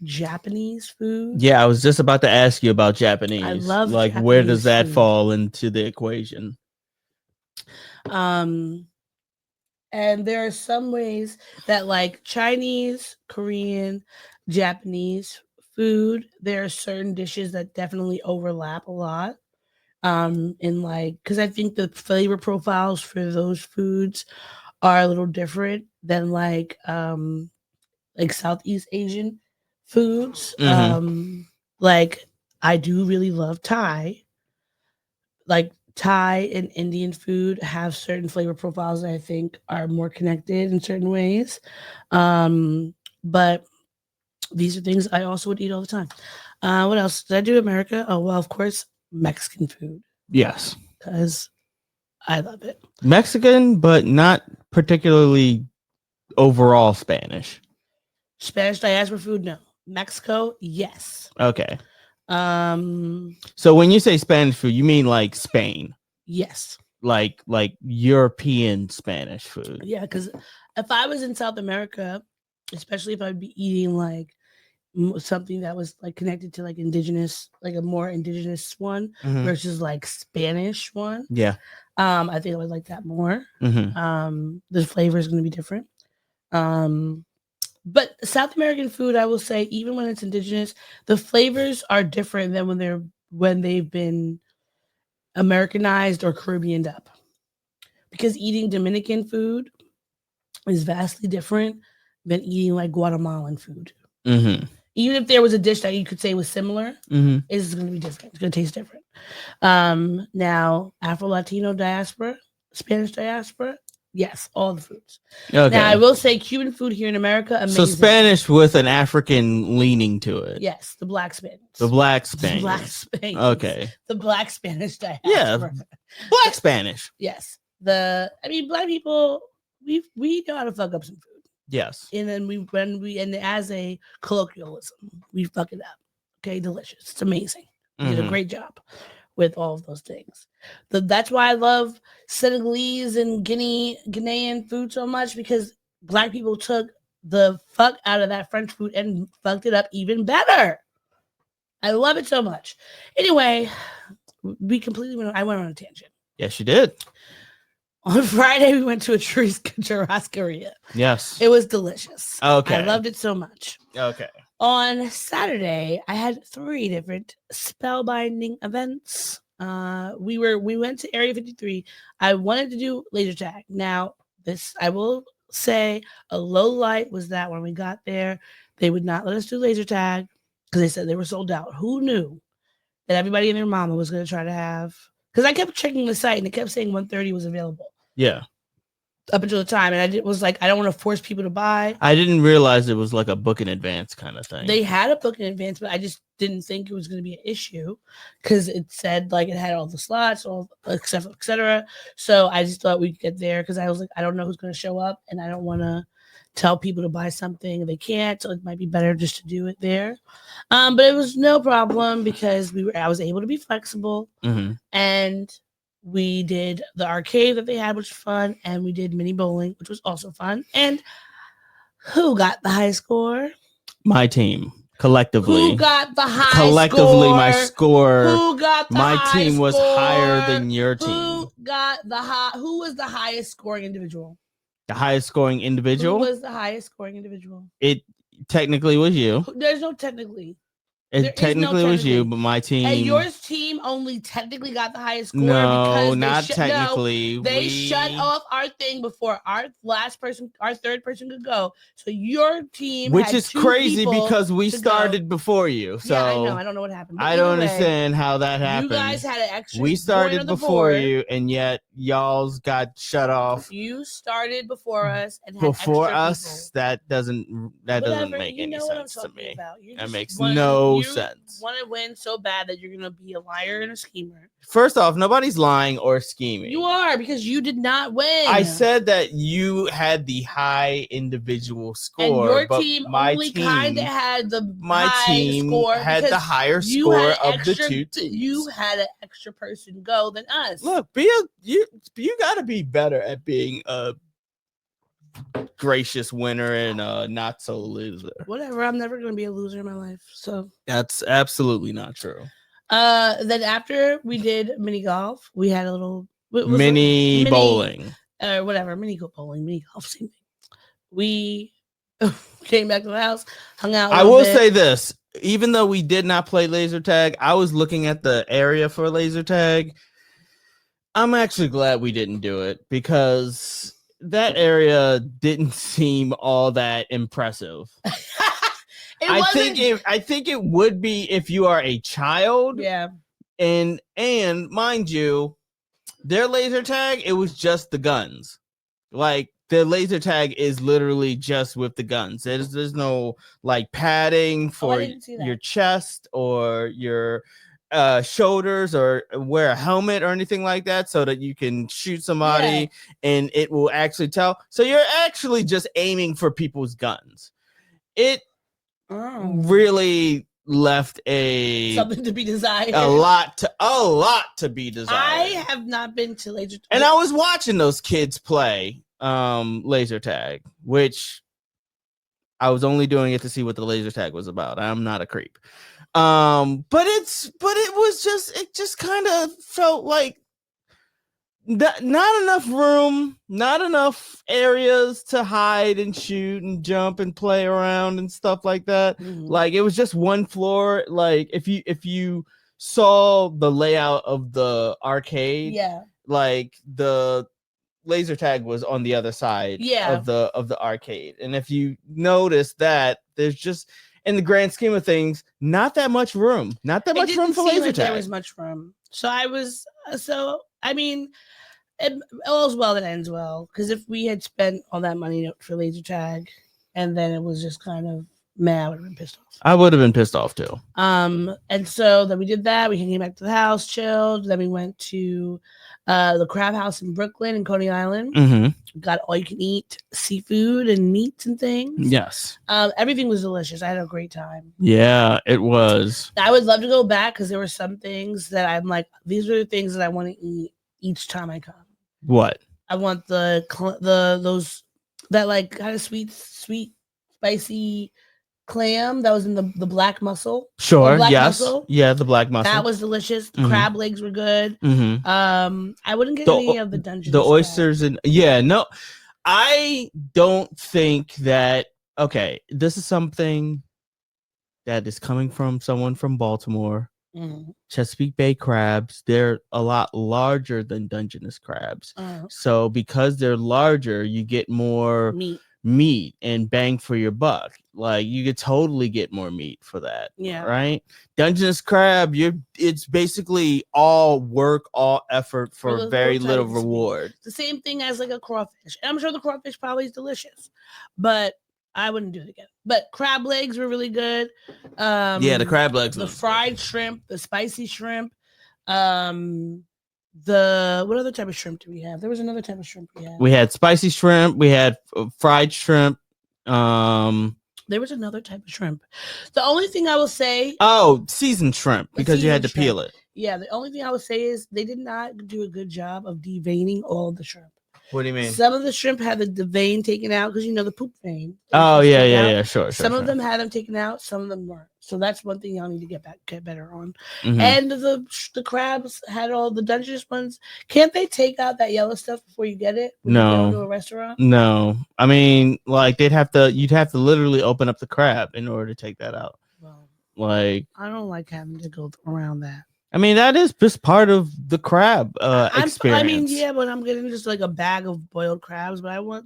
Japanese food. Yeah, I was just about to ask you about Japanese. I love Japanese where does that fall into the equation? And there are some ways that like Chinese, Korean, Japanese food, there are certain dishes that definitely overlap a lot. In like, because I think the flavor profiles for those foods are a little different than like Southeast Asian foods. Like I do really love Thai. Like Thai and Indian food have certain flavor profiles that I think are more connected in certain ways. But these are things I also would eat all the time. What else did I do in America? Oh, well, of course, Mexican food. Yes. Because I love it. Mexican, but not particularly overall Spanish. Spanish diaspora food? No. Mexico? Yes. Okay. So when you say Spanish food, you mean like Spain? Yes. Like European Spanish food. Yeah, because if I was in South America, especially if I'd be eating like something that was like connected to like indigenous, like a more indigenous one versus like Spanish one. Yeah. I think I would like that more. The flavor is going to be different. But South American food, I will say, even when it's indigenous, the flavors are different than when they've been Americanized or Caribbeaned up. because eating Dominican food is vastly different than eating like Guatemalan food. Mm-hmm. Even if there was a dish that you could say was similar, Mm-hmm. it's going to be different. It's going to taste different. Now, Afro-Latino diaspora, Spanish diaspora, yes, all the foods. Okay. Now, I will say Cuban food here in America, amazing. So Spanish with an African leaning to it. Yes, the black Spanish. The black The Spanish. black Spanish. Okay. The black Spanish diaspora. Yeah. Black Spanish. Yes. Black people, we know how to fuck up some food. Yes. And then and as a colloquialism, we fuck it up. Okay, delicious. It's amazing. You did a great job with all of those things. That's why I love Senegalese and Ghanaian food so much, because black people took the fuck out of that French food and fucked it up even better. I love it so much. Anyway, I went on a tangent. Yes, you did. On Friday, we went to a churrascaria. Yes. It was delicious. Okay. I loved it so much. Okay. On Saturday, I had 3 different spellbinding events. We went to Area 53. I wanted to do laser tag. Now, this I will say a low light was that when we got there, they would not let us do laser tag because they said they were sold out. Who knew that everybody and their mama was going to try to have? Because I kept checking the site and it kept saying 1:30 was available. Yeah. Up until the time, and I was like, I don't want to force people to buy. I didn't realize it was like a book in advance kind of thing. They had a book in advance, but I just didn't think it was going to be an issue because it said like it had all the slots, all etc. So I just thought we'd get there because I was like, I don't know who's going to show up, and I don't want to tell people to buy something they can't. So it might be better just to do it there. But it was no problem because I was able to be flexible, and we did the arcade that they had, which was fun, and we did mini bowling, which was also fun. And who got the high score? My team, collectively. Who got the high collectively, score? My score. Who got the my high team was score? higher than your team. Who was the highest scoring individual? The highest scoring individual? Who was the highest scoring individual? It technically was you. There's no technically. It technically was you, but my team. And yours team only technically got the highest score. No, not technically. They shut off our thing before our third person could go. So your team, which is crazy because we started before you. So yeah, I know. I don't know what happened. I don't understand how that happened. You guys had an extra. We started before you, and yet y'all's got shut off. You started before us, and had before extra us. people. That doesn't make any sense to me. That makes no sense. Want to win so bad that you're gonna be a liar and a schemer. First off, nobody's lying or scheming. You are, because you did not win. I said that you had the high individual score, and your but team my only team kind of had the my high team score had the higher score of the two teams. You had an extra person go than us. Look, you got to be better at being a gracious winner and not so loser. Whatever, I'm never gonna be a loser in my life. So that's absolutely not true. Then after we did mini golf, we had a little mini bowling. Whatever, mini golf, same thing. We came back to the house, hung out. I will say this, even though we did not play laser tag, I was looking at the area for laser tag. I'm actually glad we didn't do it because that area didn't seem all that impressive. I think it would be if you are a child. Yeah. And mind you, their laser tag, it was just the guns. Like the laser tag is literally just with the guns. There's no like padding for your chest or your shoulders or wear a helmet or anything like that so that you can shoot somebody and it will actually tell. So you're actually just aiming for people's guns. It really left something to be desired. A lot to be desired. I have not been to laser tag. And I was watching those kids play laser tag, which I was only doing it to see what the laser tag was about. I'm not a creep. But it just kind of felt like not enough room, not enough areas to hide and shoot and jump and play around and stuff like that. Like it was just one floor. Like if you saw the layout of the arcade, like the laser tag was on the other side Yeah. of the arcade. And if you notice that, there's just, in the grand scheme of things, not that much room. Not that It much room didn't for seem laser like tag. there was much room. So I mean, all's well that ends well. Because if we had spent all that money for laser tag, and then it was just kind of meh, I would have been pissed off. I would have been pissed off too. And so then we did that. We came back to the house, chilled. Then we went to the Crab House in Brooklyn and Coney Island. Mm-hmm. Got all you can eat seafood and meats and things. Yes. Everything was delicious. I had a great time. Yeah, it was. I would love to go back because there were some things that I'm like, these are the things that I want to eat each time I come. What? I want those that like kind of sweet, spicy clam that was in the black mussel. Sure. Black Yes. mussel. Yeah, the black mussel. That was delicious. The Mhm. crab legs were good. Mm-hmm. I wouldn't get The- any of the Dungeness The crab. oysters and no, I don't think that. Okay, this is something that is coming from someone from Baltimore. Mhm. Chesapeake Bay crabs, they're a lot larger than Dungeness crabs. Uh, So because they're larger, you get more meat. and bang for your buck. Like you could totally get more meat for that. Yeah. Right. Dungeness crab, it's basically all work, all effort for the very little little tiny meat. reward. The same thing as like a crawfish. And I'm sure the crawfish probably is delicious, but I wouldn't do it again. But crab legs were really good. Yeah, the crab legs. The fried shrimp, the spicy shrimp. The what other type of shrimp do we have? There was another type of shrimp we had. We had spicy shrimp. We had fried shrimp. There was another type of shrimp. The only thing I will say, Seasoned shrimp because you had to seasoned peel it. yeah, the only thing I would say is they did not do a good job of deveining all of the shrimp. What do you mean? Some of the shrimp had the vein taken out because the poop vein. Oh It's yeah, taken out. yeah, sure. Some of them had them taken out, some of them weren't. So that's one thing y'all need to get better on. Mhm. And the crabs had all the Dungeness ones. Can't they take out that yellow stuff before you get it? When you No. go to a restaurant. No, I mean, like you'd have to literally open up the crab in order to take that out. Well, Like, I don't like having to go around that. I mean, that is just part of the crab experience. I mean, yeah, but I'm getting just like a bag of boiled crabs. But I want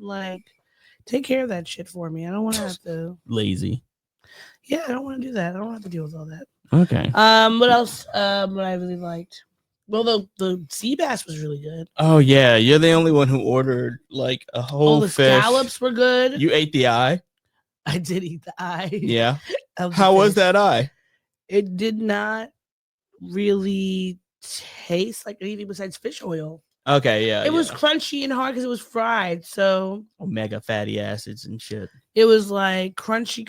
take care of that shit for me. I don't want to have to. Lazy. Yeah, I don't want to do that. I don't have to deal with all that. Okay. What else? What I really liked. Well, the sea bass was really good. Oh yeah, you're the only one who ordered like a whole All the fish. scallops were good. You ate the eye. I did eat the eye. Yeah. of the How was fish. that eye? It did not really taste like anything besides fish oil. Okay, yeah. It was crunchy and hard because it was fried. So omega fatty acids and shit. it was like crunchy.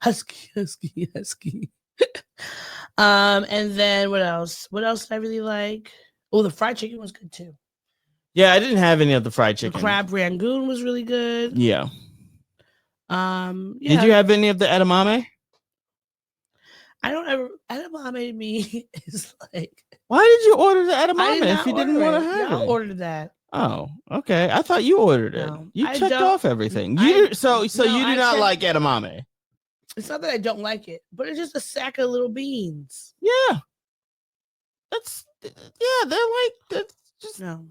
husky. And then what else? What else did I really like? Oh, the fried chicken was good too. Yeah, I didn't have any of the fried chicken. The crab rangoon was really good. Yeah. Yeah. Did you have any of the edamame? I don't ever edamame to me is like. Why did you order the I edamame did if not you didn't order want it. to have Y'all it? ordered that. Oh, okay. I thought you ordered it. No, You I checked don't- off everything. I- You so no, you do I not checked- like edamame. It's not that I don't like it, but it's just a sack of little beans. Yeah. They're that's just No,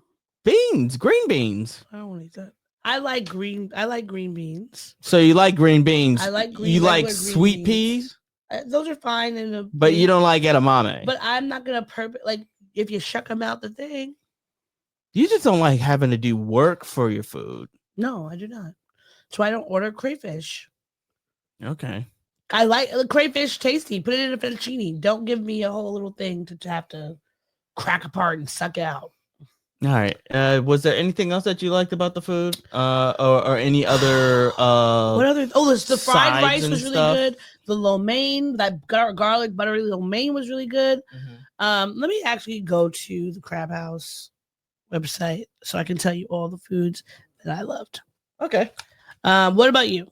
beans, green beans. I don't want to eat that. I like green beans. So you like green beans. I like green- You like regular green sweet beans. peas, Those are fine in the. but you don't like edamame. But I'm not gonna if you shuck them out the thing. You just don't like having to do work for your food. No, I do not. So I don't order crayfish. Okay. I like the crayfish tasty. Put it in a fettuccine. Don't give me a whole little thing to have to crack apart and suck out. All right. Was there anything else that you liked about the food? Or any other What other? Oh, the fried sides rice and was really stuff? good. The lo mein, that garlic buttery lo mein was really good. Mm-hmm. Let me actually go to the Crab House website so I can tell you all the foods that I loved. Okay. What about you?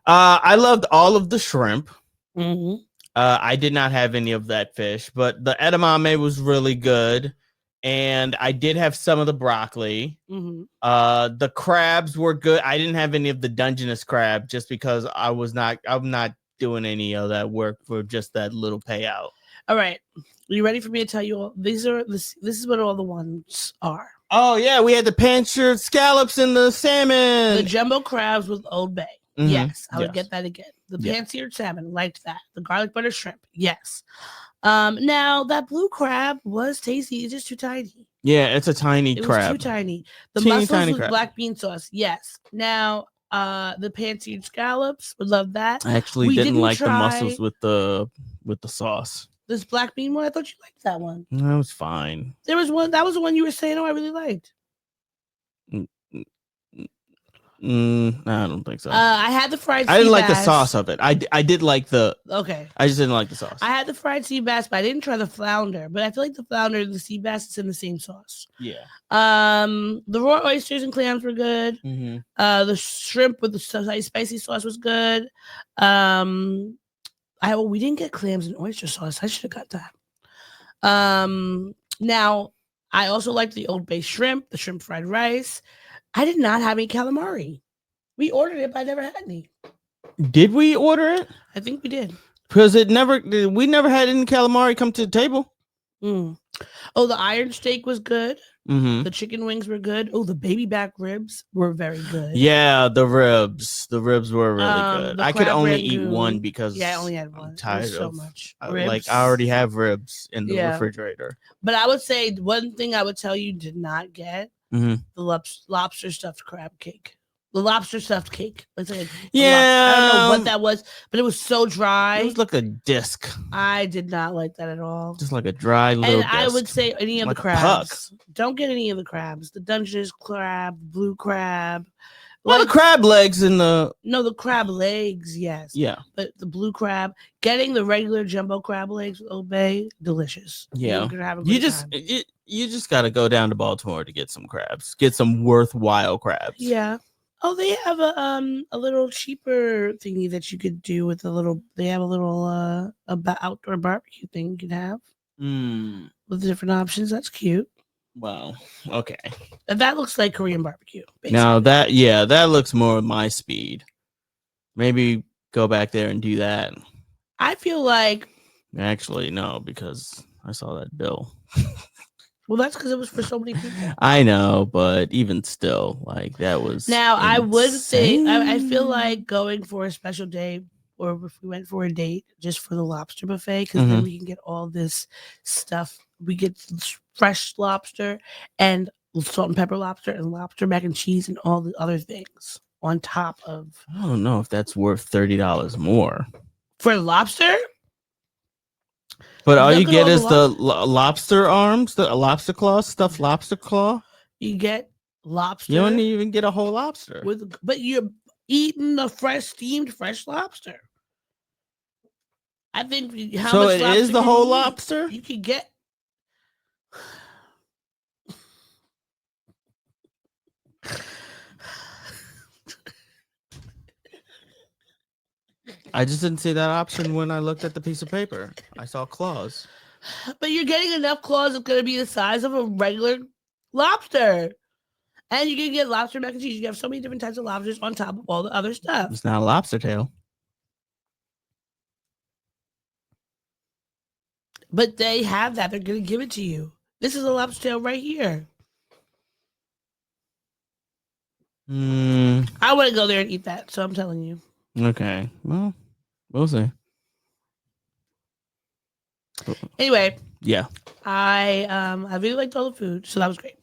I loved all of the shrimp. Mm-hmm. I did not have any of that fish, but the edamame was really good. And I did have some of the broccoli. Mm-hmm. The crabs were good. I didn't have any of the Dungeness crab just because I'm not doing any of that work for just that little payout. All right. Are you ready for me to tell you all? This is what all the ones are. Oh yeah, we had the pan-seared scallops and the salmon. The jumbo crabs with Old Bay. Mhm. Yes, I would Yes. get that again. The Yeah. pan-seared salmon, liked that. The garlic butter shrimp, yes. Now that blue crab was tasty. It's just too tiny. Yeah, it's a tiny It crab. was too tiny. The Teeny mussels tiny with crab. black bean sauce, yes. Now, the pan-seared scallops, would love that. I actually We didn't didn't like the try- mussels with the sauce. This black bean one, I thought you liked that one. That was fine. There was one that was the one you were saying, oh, I really liked. I don't think so. I had the fried. I didn't sea like the bass. sauce of it. I did like the. Okay. I just didn't like the sauce. I had the fried sea bass, but I didn't try the flounder. But I feel like the flounder and the sea bass is in the same sauce. Yeah. The raw oysters and clams were good. Mm-hmm. The shrimp with the spicy sauce was good. We didn't get clams and oyster sauce. I should have got that. Now I also liked the Old Bay shrimp, the shrimp fried rice. I did not have any calamari. We ordered it, but I never had any. Did we order it? I think we did. Because we never had any calamari come to the table. Mm. Oh, the iron steak was good. Mm-hmm. The chicken wings were good. Oh, the baby back ribs were very good. Yeah, the ribs. The ribs were really good. the I could crab only eat rangoon. one because Yeah, I only had one. I'm It was tired so of much. I Ribs. already have ribs in the Yeah. refrigerator. But I would say one thing I would tell you did not get Mhm. the lobster stuffed crab cake. The lobster stuffed cake. It's like Yeah. I don't know what that was, but it was so dry. It was like a disc, I did not like that at all. just like a dry little. And I would disc. say any of Like the a puck. crabs. Don't get any of the crabs. The Dungeness crab, blue crab. Well, the crab legs in the. No, the crab legs, yes. Yeah. But the blue crab, getting the regular jumbo crab legs with Old Bay, delicious. Yeah. You're gonna have a great time. You just got to go down to Baltimore to get some crabs. Get some worthwhile crabs. Yeah. Oh, they have a little cheaper thingy that you could do with a little. They have a little outdoor barbecue thing you can have with different options. That's cute. Wow. Okay. And that looks like Korean barbecue. Basically. Now that looks more my speed. Maybe go back there and do that. I feel like. Actually, no, because I saw that bill. Well, that's because it was for so many people. I know, but even still, like that was. Now, I would say insane. I feel like going for a special day, or if we went for a date just for the lobster buffet, because then we can get all this stuff. We get fresh lobster and salt and pepper lobster and lobster mac and cheese and all the other things on top of. I don't know if that's worth $30 more. For lobster? But all Look you at get all the is the lobster arms, the lobster claw, stuffed lobster claw. You get lobster. You don't even get a whole lobster. But you're eating the steamed fresh lobster. I think So much it lobster is the can whole you eat? lobster? You could get. I just didn't see that option when I looked at the piece of paper. I saw claws. But you're getting enough claws that's going to be the size of a regular lobster. And you can get lobster mac and cheese. You have so many different types of lobsters on top of all the other stuff. It's not a lobster tail. But they have that. They're going to give it to you. This is a lobster tail right here. I want to go there and eat that. So I'm telling you. Okay. Well, we'll see. Anyway. Yeah. I really liked all the food. So that was great.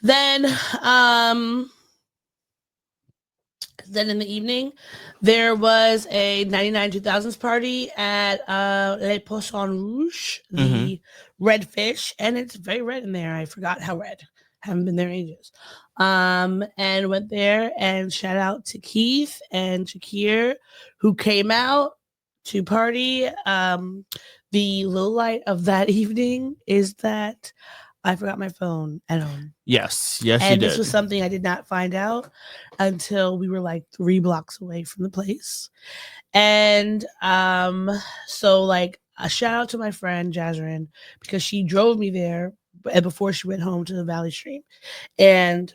Then in the evening, there was a 99 2000s party at Les Poissons Rouges, the red fish, and it's very red in there. I forgot how red. Haven't been there in ages. And went there, and shout out to Keith and Shakir, who came out to party. The low light of that evening is that I forgot my phone at home. Yes, you And did. this was something I did not find out until we were like 3 blocks away from the place. And so like a shout out to my friend Jazrin, because she drove me there before she went home to the Valley Stream. And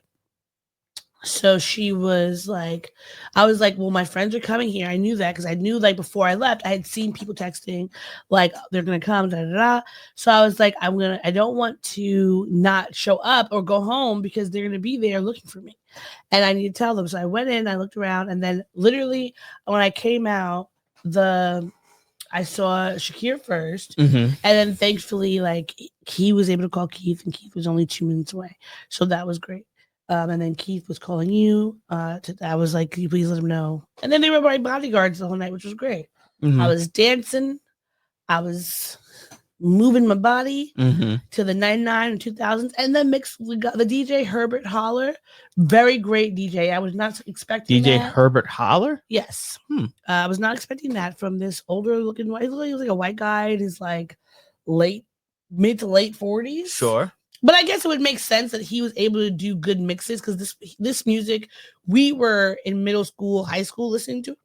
So she was like, I was like, well, my friends are coming here. I knew that because I knew like before I left, I had seen people texting like they're gonna come, da da da. So I was like, I don't want to not show up or go home because they're gonna be there looking for me, and I need to tell them. So I went in, I looked around, and then literally when I came out, I saw Shakir first, and then thankfully, like he was able to call Keith, and Keith was only 2 minutes away, so that was great. And then Keith was calling you. I was like, "Can you please let him know?" And then they were my bodyguards the whole night, which was great. I was dancing, I was moving my body to the 99 and 2000s, and then we got the DJ Herbert Holler, very great DJ. I was not expecting DJ that. Herbert Holler. Yes, I was not expecting that from this older looking. He was like a white guy in his like mid to late 40s. Sure. But I guess it would make sense that he was able to do good mixes because this music we were in middle school, high school listening to.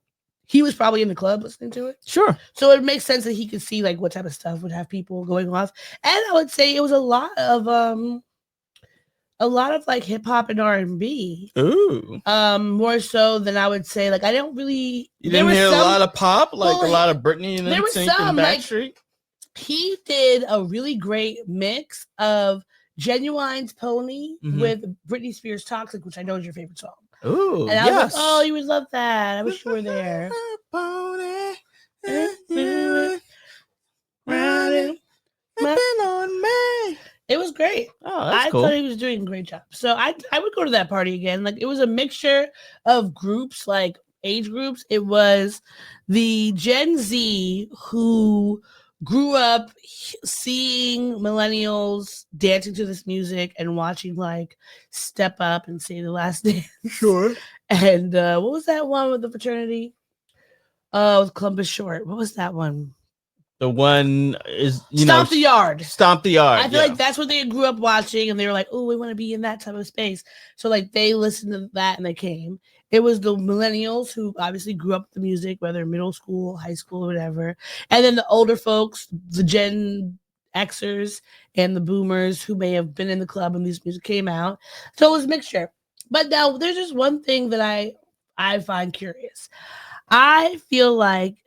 He was probably in the club listening to it. Sure. So it makes sense that he could see like what type of stuff would have people going off. And I would say it was a lot of like hip hop and R&B. Ooh. More so than I would say like I don't really. You didn't hear a lot of pop, like a lot of Britney and there was NSYNC and Backstreet. Like, he did a really great mix of Genuine's Pony with Britney Spears' Toxic, which I know is your favorite song. Ooh, and I was like, oh, you would love that. I wish you were there. It was great. Oh, that's cool. I thought he was doing a great job. So I would go to that party again. Like it was a mixture of groups, like age groups. It was the Gen Z who grew up seeing millennials dancing to this music and watching like Step Up and Say the Last Dance. Sure. And what was that one with the fraternity? Oh, with Columbus Short. What was that one? The one is Stomp the Yard. Stomp the Yard. I feel like that's what they grew up watching, and they were like, "Oh, we want to be in that type of space." So like they listened to that and they came. It was the millennials who obviously grew up with the music, whether middle school, high school, or whatever, and then the older folks, the Gen Xers and the Boomers who may have been in the club when this music came out. So it was a mixture. But now there's just one thing that I find curious. I feel like,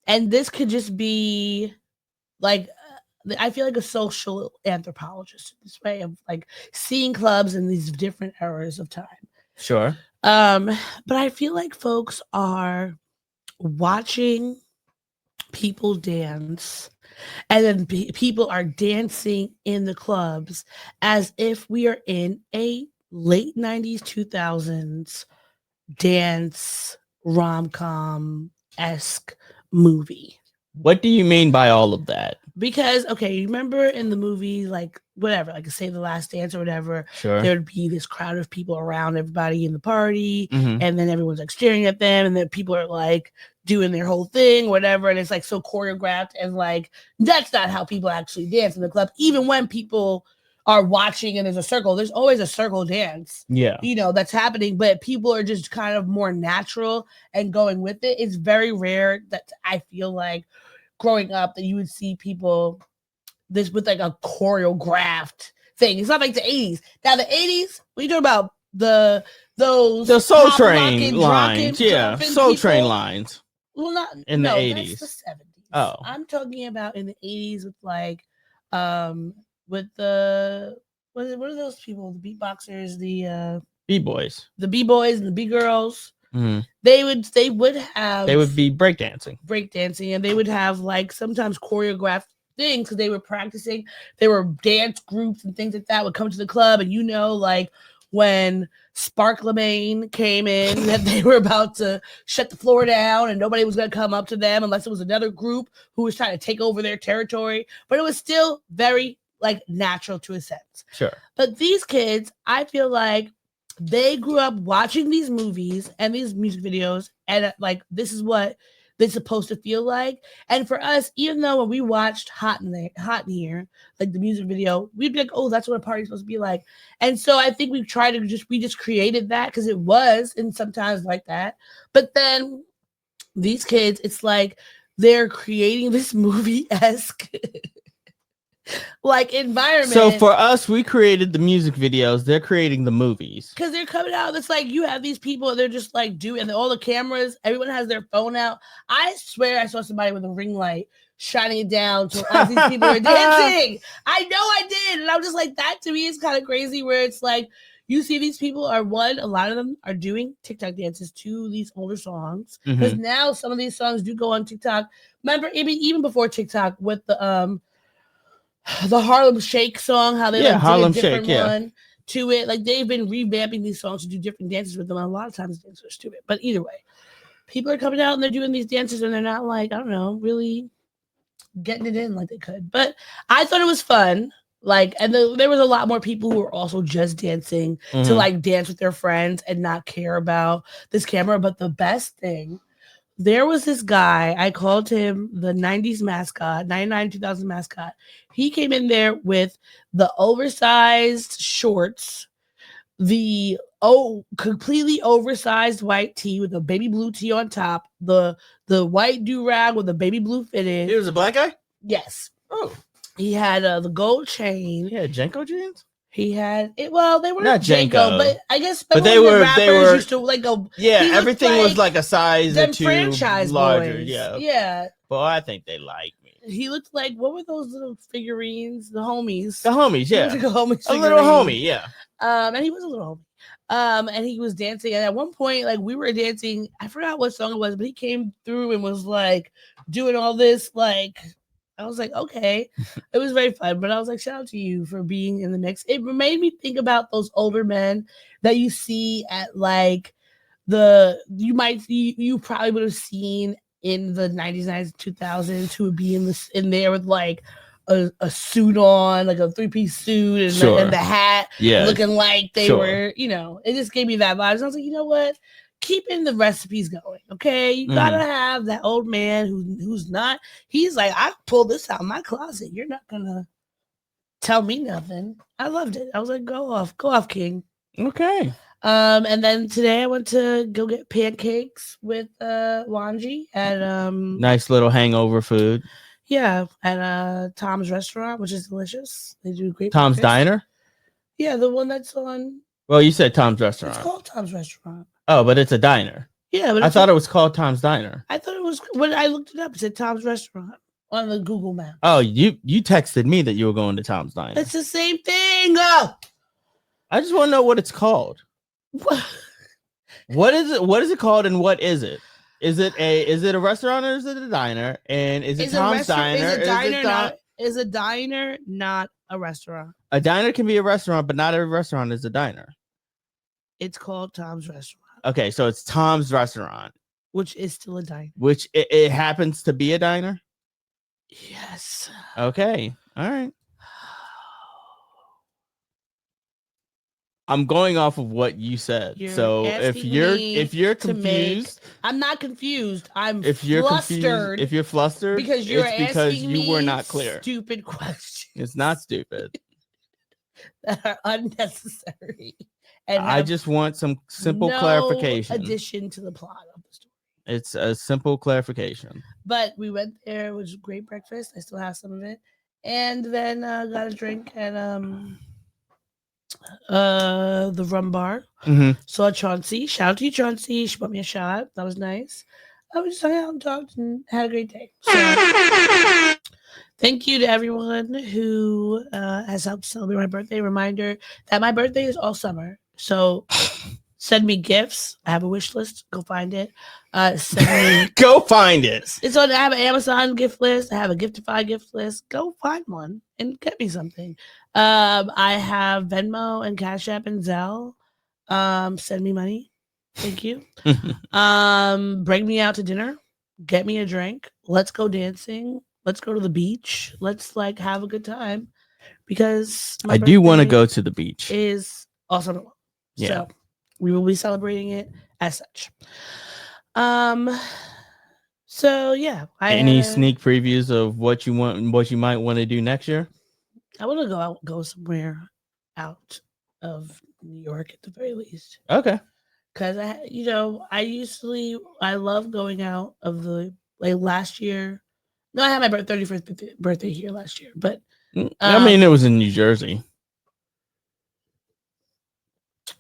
and this could just be like, I feel like a social anthropologist in this way of like seeing clubs in these different eras of time. Sure. But I feel like folks are watching people dance, and then people are dancing in the clubs as if we are in a late 90s, 2000s dance rom-com-esque movie. What do you mean by all of that? Because, okay, you remember in the movie, like, whatever, like, say The Last Dance or whatever, sure, there would be this crowd of people around everybody in the party, and then everyone's, like, staring at them, and then people are, like, doing their whole thing, whatever, and it's, like, so choreographed, and, like, that's not how people actually dance in the club. Even when people are watching and there's a circle, there's always a circle dance, that's happening, but people are just kind of more natural and going with it. It's very rare that I feel like growing up that you would see people this with like a choreographed thing. It's not like the 80s. Now the 80s, what are you talking about? The Soul Train lines. Yeah, Soul Train lines. Well, not in the 80s. That's the 70s. Oh. I'm talking about in the 80s with like with the what are those people? The beatboxers, the B-boys. The B-boys and the B-girls. They would be breakdancing, and they would have like sometimes choreographed things because they were practicing. There were dance groups and things like that would come to the club, and like when Spark Lamaine came in, that they were about to shut the floor down, and nobody was going to come up to them unless it was another group who was trying to take over their territory. But it was still very like natural to a sense. Sure. But these kids, I feel like they grew up watching these movies and these music videos, and like this is what they're supposed to feel like. And for us, even though when we watched Hot in Here, like the music video, we'd be like, oh, that's what a party's supposed to be like. And so I think we just created that because it was, and sometimes like that. But then these kids, it's like they're creating this movie-esque like environment. So for us, we created the music videos. They're creating the movies. Because they're coming out, it's like you have these people, and they're just like and all the cameras, everyone has their phone out. I swear I saw somebody with a ring light shining it down to as these people are dancing. I know I did. And I'm just like, that to me is kind of crazy, where it's like you see these people a lot of them are doing TikTok dances to these older songs. Because now some of these songs do go on TikTok. Remember, even before TikTok with the Harlem Shake song, how they did a different one to it. Like they've been revamping these songs to do different dances with them. And a lot of times dancers are stupid. But either way, people are coming out and they're doing these dances and they're not like, I don't know, really getting it in like they could. But I thought it was fun. Like, and there was a lot more people who were also just dancing to like dance with their friends and not care about this camera. But the best thing, there was this guy, I called him the 90s mascot, 99 2000 mascot. He came in there with the oversized shorts, the completely oversized white tee with a baby blue tee on top, the white do-rag with a baby blue fitted. He was a black guy? Yes. Oh. He had the gold chain. He had Jenko jeans? He had it. Well, they were not Jenko, but I guess but they were used to like go. Yeah, everything was like a size or two franchise larger. boys. Yeah. Yeah. But I think they like me. He looked like, what were those little figurines? The homies. The homies, yeah. Like a little homie, yeah. And he was a little homie. And he was dancing. And at one point, like we were dancing. I forgot what song it was, but he came through and was like doing all this, like. I was like, okay, it was very fun. But I was like, shout out to you for being in the mix. It made me think about those older men that you see at like you probably would have seen in the 90s, 2000s who would be in there with like a suit on, like a 3-piece suit and the hat, looking like they were, it just gave me that vibe. So I was like, you know what? Keeping the recipes going, okay? You gotta have that old man who's not. He's like, I pulled this out of my closet. You're not gonna tell me nothing. I loved it. I was like, go off, King. Okay. And then today I went to go get pancakes with Wanji at nice little hangover food. Yeah, at Tom's restaurant, which is delicious. They do great. Tom's breakfast. Diner. Yeah, the one that's on. Well, you said Tom's restaurant. It's called Tom's restaurant. Oh, but it's a diner. Yeah, but I thought it was called Tom's Diner. I thought it was when I looked it up. It said Tom's restaurant on the Google map. Oh, you texted me that you were going to Tom's Diner. It's the same thing. Oh! I just want to know what it's called. What is it? What is it called, and what is it? Is it a restaurant or is it a diner? And is it Tom's Diner? Is a diner not a restaurant? A diner can be a restaurant, but not every restaurant is a diner. It's called Tom's restaurant. Okay, so it's Tom's restaurant, which is still a diner. Which it happens to be a diner? Yes. Okay. All right. I'm going off of what you said. So if you're confused, I'm not confused. I'm if you're flustered. If you're flustered, because you were not clear. Stupid questions. It's not stupid. That are unnecessary. And I just want some simple clarification. Addition to the plot of the story. It's a simple clarification. But we went there. It was great breakfast. I still have some of it. And then got a drink at the rum bar. Saw Chauncey. Shout out to you, Chauncey. She bought me a shot. That was nice. I was just hung out and talked and had a great day. So, thank you to everyone who has helped celebrate my birthday. Reminder that my birthday is all summer. So send me gifts. I have a wish list. Go find it. Go find it. It's on. I have an Amazon gift list. I have a Giftify gift list. Go find one and get me something. I have Venmo and Cash App and Zelle. Send me money. Thank you. Bring me out to dinner. Get me a drink. Let's go dancing. Let's go to the beach. Let's have a good time because I do want to go to the beach. Is awesome. Yeah. So we will be celebrating it as such. So yeah. Any sneak previews of what you want and what you might want to do next year? I want to go somewhere out of New York at the very least. Okay. Because I love going out of the last year. No, I had my 31st birthday here last year, but I mean, it was in New Jersey.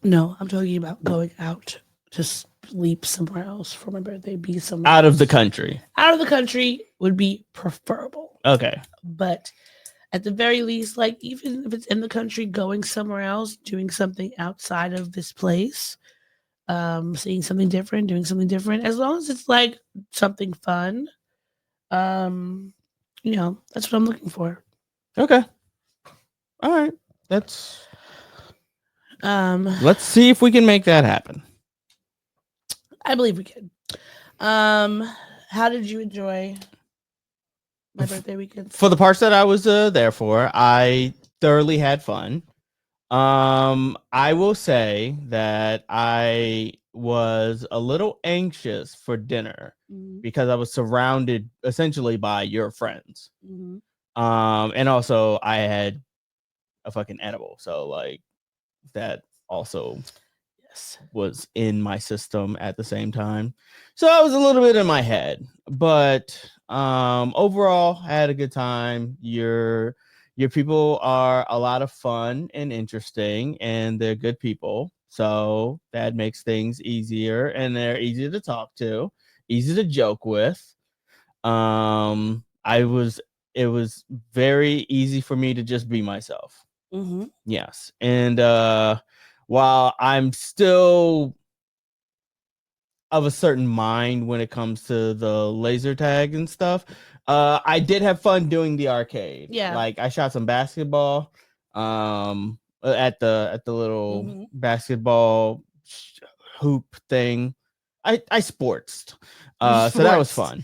no, I'm talking about going out to sleep somewhere else for my birthday. Be somewhere Out else. of the country. Out of the country would be preferable. Okay. But at the very least, like even if it's in the country, going somewhere else, doing something outside of this place, seeing something different, doing something different, as long as it's like something fun, that's what I'm looking for. Okay. All right. Let's see if we can make that happen. I believe we can. How did you enjoy my birthday weekend? For the parts that I was there for, I thoroughly had fun. I will say that I was a little anxious for dinner because I was surrounded essentially by your friends. And also I had a fucking edible, so like that also was in my system at the same time, so I was a little bit in my head, but overall I had a good time. Your people are a lot of fun and interesting, and they're good people, so that makes things easier, and they're easy to talk to, easy to joke with. It was very easy for me to just be myself. Yes. And while I'm still of a certain mind when it comes to the laser tag and stuff, I did have fun doing the arcade. Yeah. Like I shot some basketball at the little basketball hoop thing. I sportsed. So that was fun.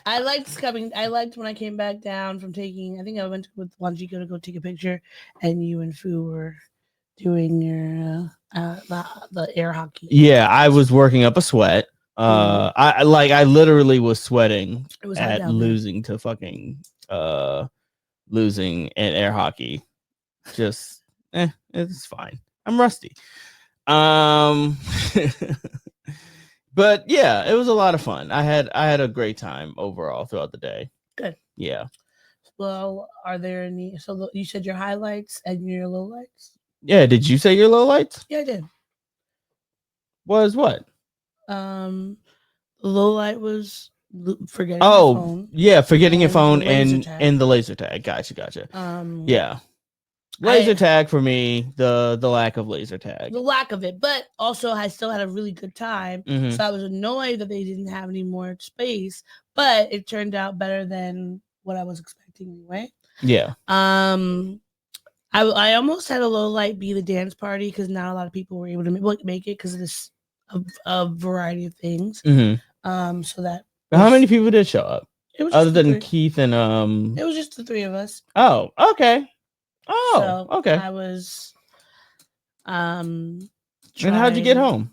I liked when I came back down from taking, I think I went with Wanjiko to go take a picture, and you and Fu were doing your the air hockey. Yeah, I was working up a sweat. I literally was sweating at losing to fucking losing at air hockey. Just it's fine. I'm rusty. But yeah, it was a lot of fun. I had a great time overall throughout the day. Good. Yeah. Well, are there any? So you said your highlights and your lowlights. Yeah. Did you say your lowlights? Yeah, I did. Was what? The lowlight was forgetting. Oh, your phone. Yeah, forgetting your phone and the laser tag. Gotcha. Yeah. Laser tag for me, the lack of laser tag. The lack of it, but also I still had a really good time. So I was annoyed that they didn't have any more space, but it turned out better than what I was expecting anyway. Yeah. I almost had a low light be the dance party because not a lot of people were able to make it because of this a variety of things. So that. How many people did show up? It was other than Keith and It was just the three of us. Oh, okay. Oh, so okay. I was And how'd you get home?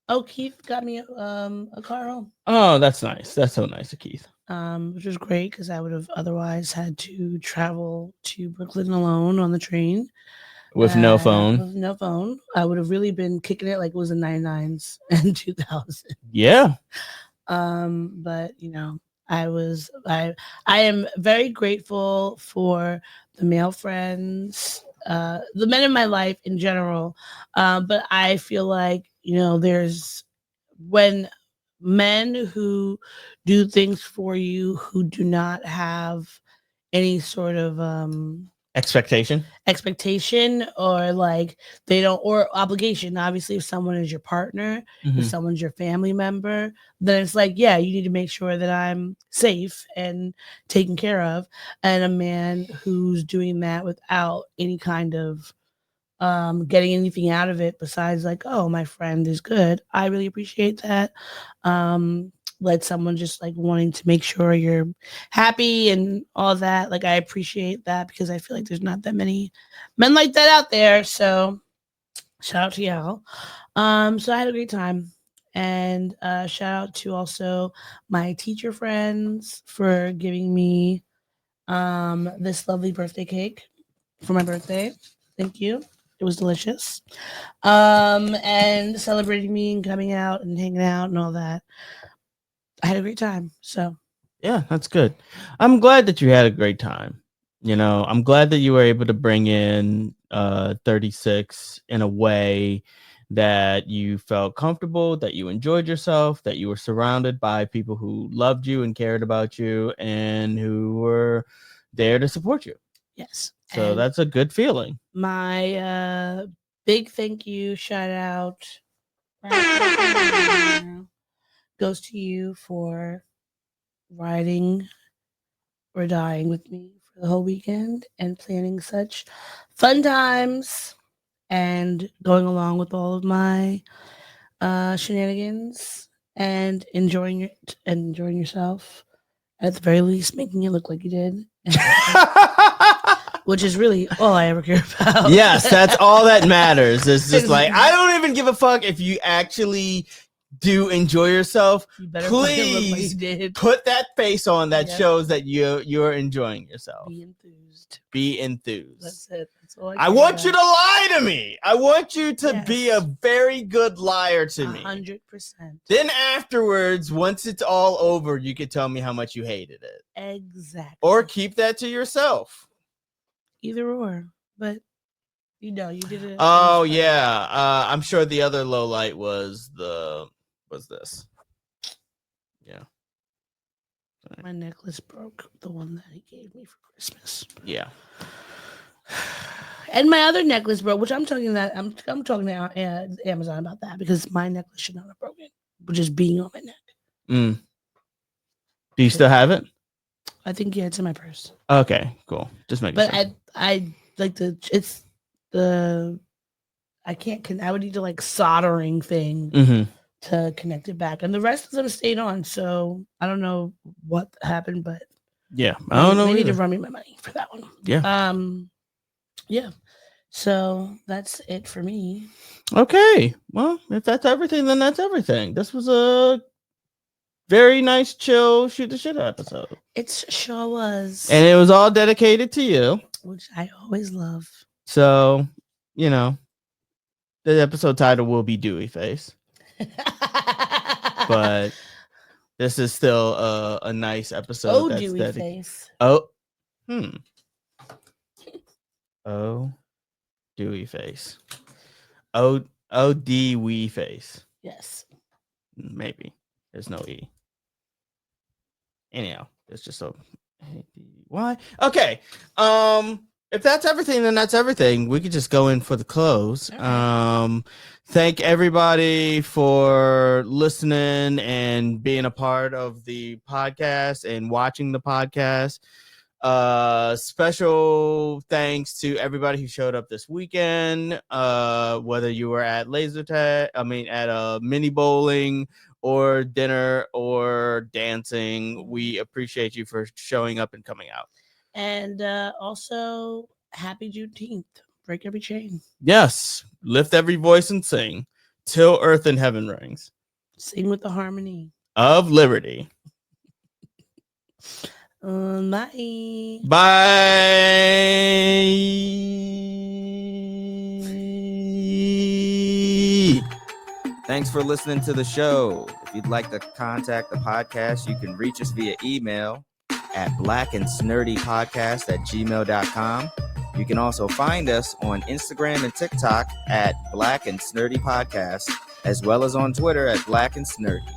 Oh, Keith got me a car home. Oh, that's nice. That's so nice of Keith. Which was great because I would have otherwise had to travel to Brooklyn alone on the train with no phone. With no phone, I would have really been kicking it like it was the 99s and 2000. Yeah. But I am very grateful for the male friends, the men in my life in general. But I feel like, there's when men who do things for you who do not have any sort of expectation or like they don't or obligation. Obviously, if someone is your partner, if someone's your family member, then it's like, yeah, you need to make sure that I'm safe and taken care of. And a man who's doing that without any kind of getting anything out of it besides like, oh, my friend is good, I really appreciate that. Let someone just like wanting to make sure you're happy and all that. Like, I appreciate that because I feel like there's not that many men like that out there. So shout out to y'all. So I had a great time. And shout out to also my teacher friends for giving me this lovely birthday cake for my birthday. Thank you. It was delicious. And celebrating me and coming out and hanging out and all that. I had a great time. So Yeah, that's good. I'm glad that you had a great time. You know, I'm glad that you were able to bring in 36 in a way that you felt comfortable, that you enjoyed yourself, that you were surrounded by people who loved you and cared about you and who were there to support you. Yes. So And that's a good feeling. my big thank you, shout out goes to you for riding or dying with me for the whole weekend and planning such fun times and going along with all of my shenanigans and enjoying it and enjoying yourself. At the very least, making it look like you did. Which is really all I ever care about. Yes, that's all that matters. It's just like, I don't even give a fuck if you actually do enjoy yourself. You better fucking look like Please you did. put that face on that Yep. shows that you're enjoying yourself. Be enthused. Be enthused. That's it. That's all I want you to lie to me. I want you to be a Yes. very good liar to me. 100%. Then afterwards, once it's all over, you can tell me how much you hated it. Exactly. Or keep that to yourself. Either or. But you know, you did it. Oh yeah. I'm sure the other low light was this. Yeah. My necklace broke, the one that he gave me for Christmas. Yeah. And my other necklace broke, which I'm talking to Amazon about that because my necklace should not have broken, which is being on my neck. Do you still have it? I think it's in my purse. Okay, cool. Just making But sure. I like I would need to like soldering thing to connect it back, and the rest of them stayed on. So I don't know what happened, but Yeah, I don't know. They need to either. run me my money for that one. Yeah. Yeah. So that's it for me. Okay. Well, if that's everything, then that's everything. This was a very nice, chill, shoot the shit episode. It sure was. And it was all dedicated to you. Which I always love. So, you know, the episode title will be Dewy Face. But this is still a nice episode. Oh, that's Dewy Face. Oh. Oh, Dewy Face. Oh, Dewy Face. Yes. Maybe. There's no E. Anyhow, it's just so why? Okay. If that's everything, then that's everything. We could just go in for the close. Right. Thank everybody for listening and being a part of the podcast and watching the podcast. Special thanks to everybody who showed up this weekend. Whether you were at laser tag, at a mini bowling or dinner or dancing, we appreciate you for showing up and coming out. And also, happy Juneteenth. Break every chain. Yes. Lift every voice and sing till earth and heaven rings. Sing with the harmony of liberty. Bye. Bye. Thanks for listening to the show. If you'd like to contact the podcast, you can reach us via email at blackandsnerdypodcast@gmail.com. You can also find us on Instagram and TikTok at Black and Snurdy Podcast, as well as on Twitter at Black and Snurdy.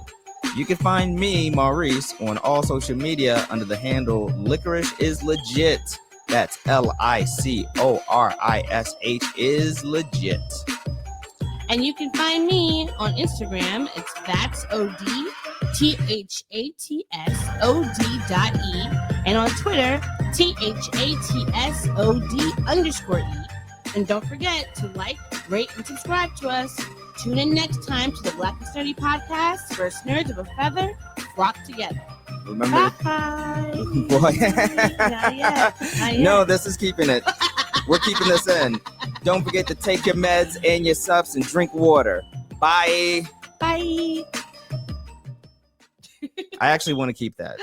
You can find me, Maurice, on all social media under the handle Licorish is Legit. That's LICORISH is legit. And you can find me on Instagram. It's ThatsOD_THATSOD.E. And on Twitter, THATSOD_E. And don't forget to like, rate, and subscribe to us. Tune in next time to the Black and Sturdy Podcast, where nerds of a feather flock together. Remember, Bye. boy. Not yet. No, this is keeping it. We're keeping this in. Don't forget to take your meds and your subs and drink water. Bye. Bye. I actually want to keep that.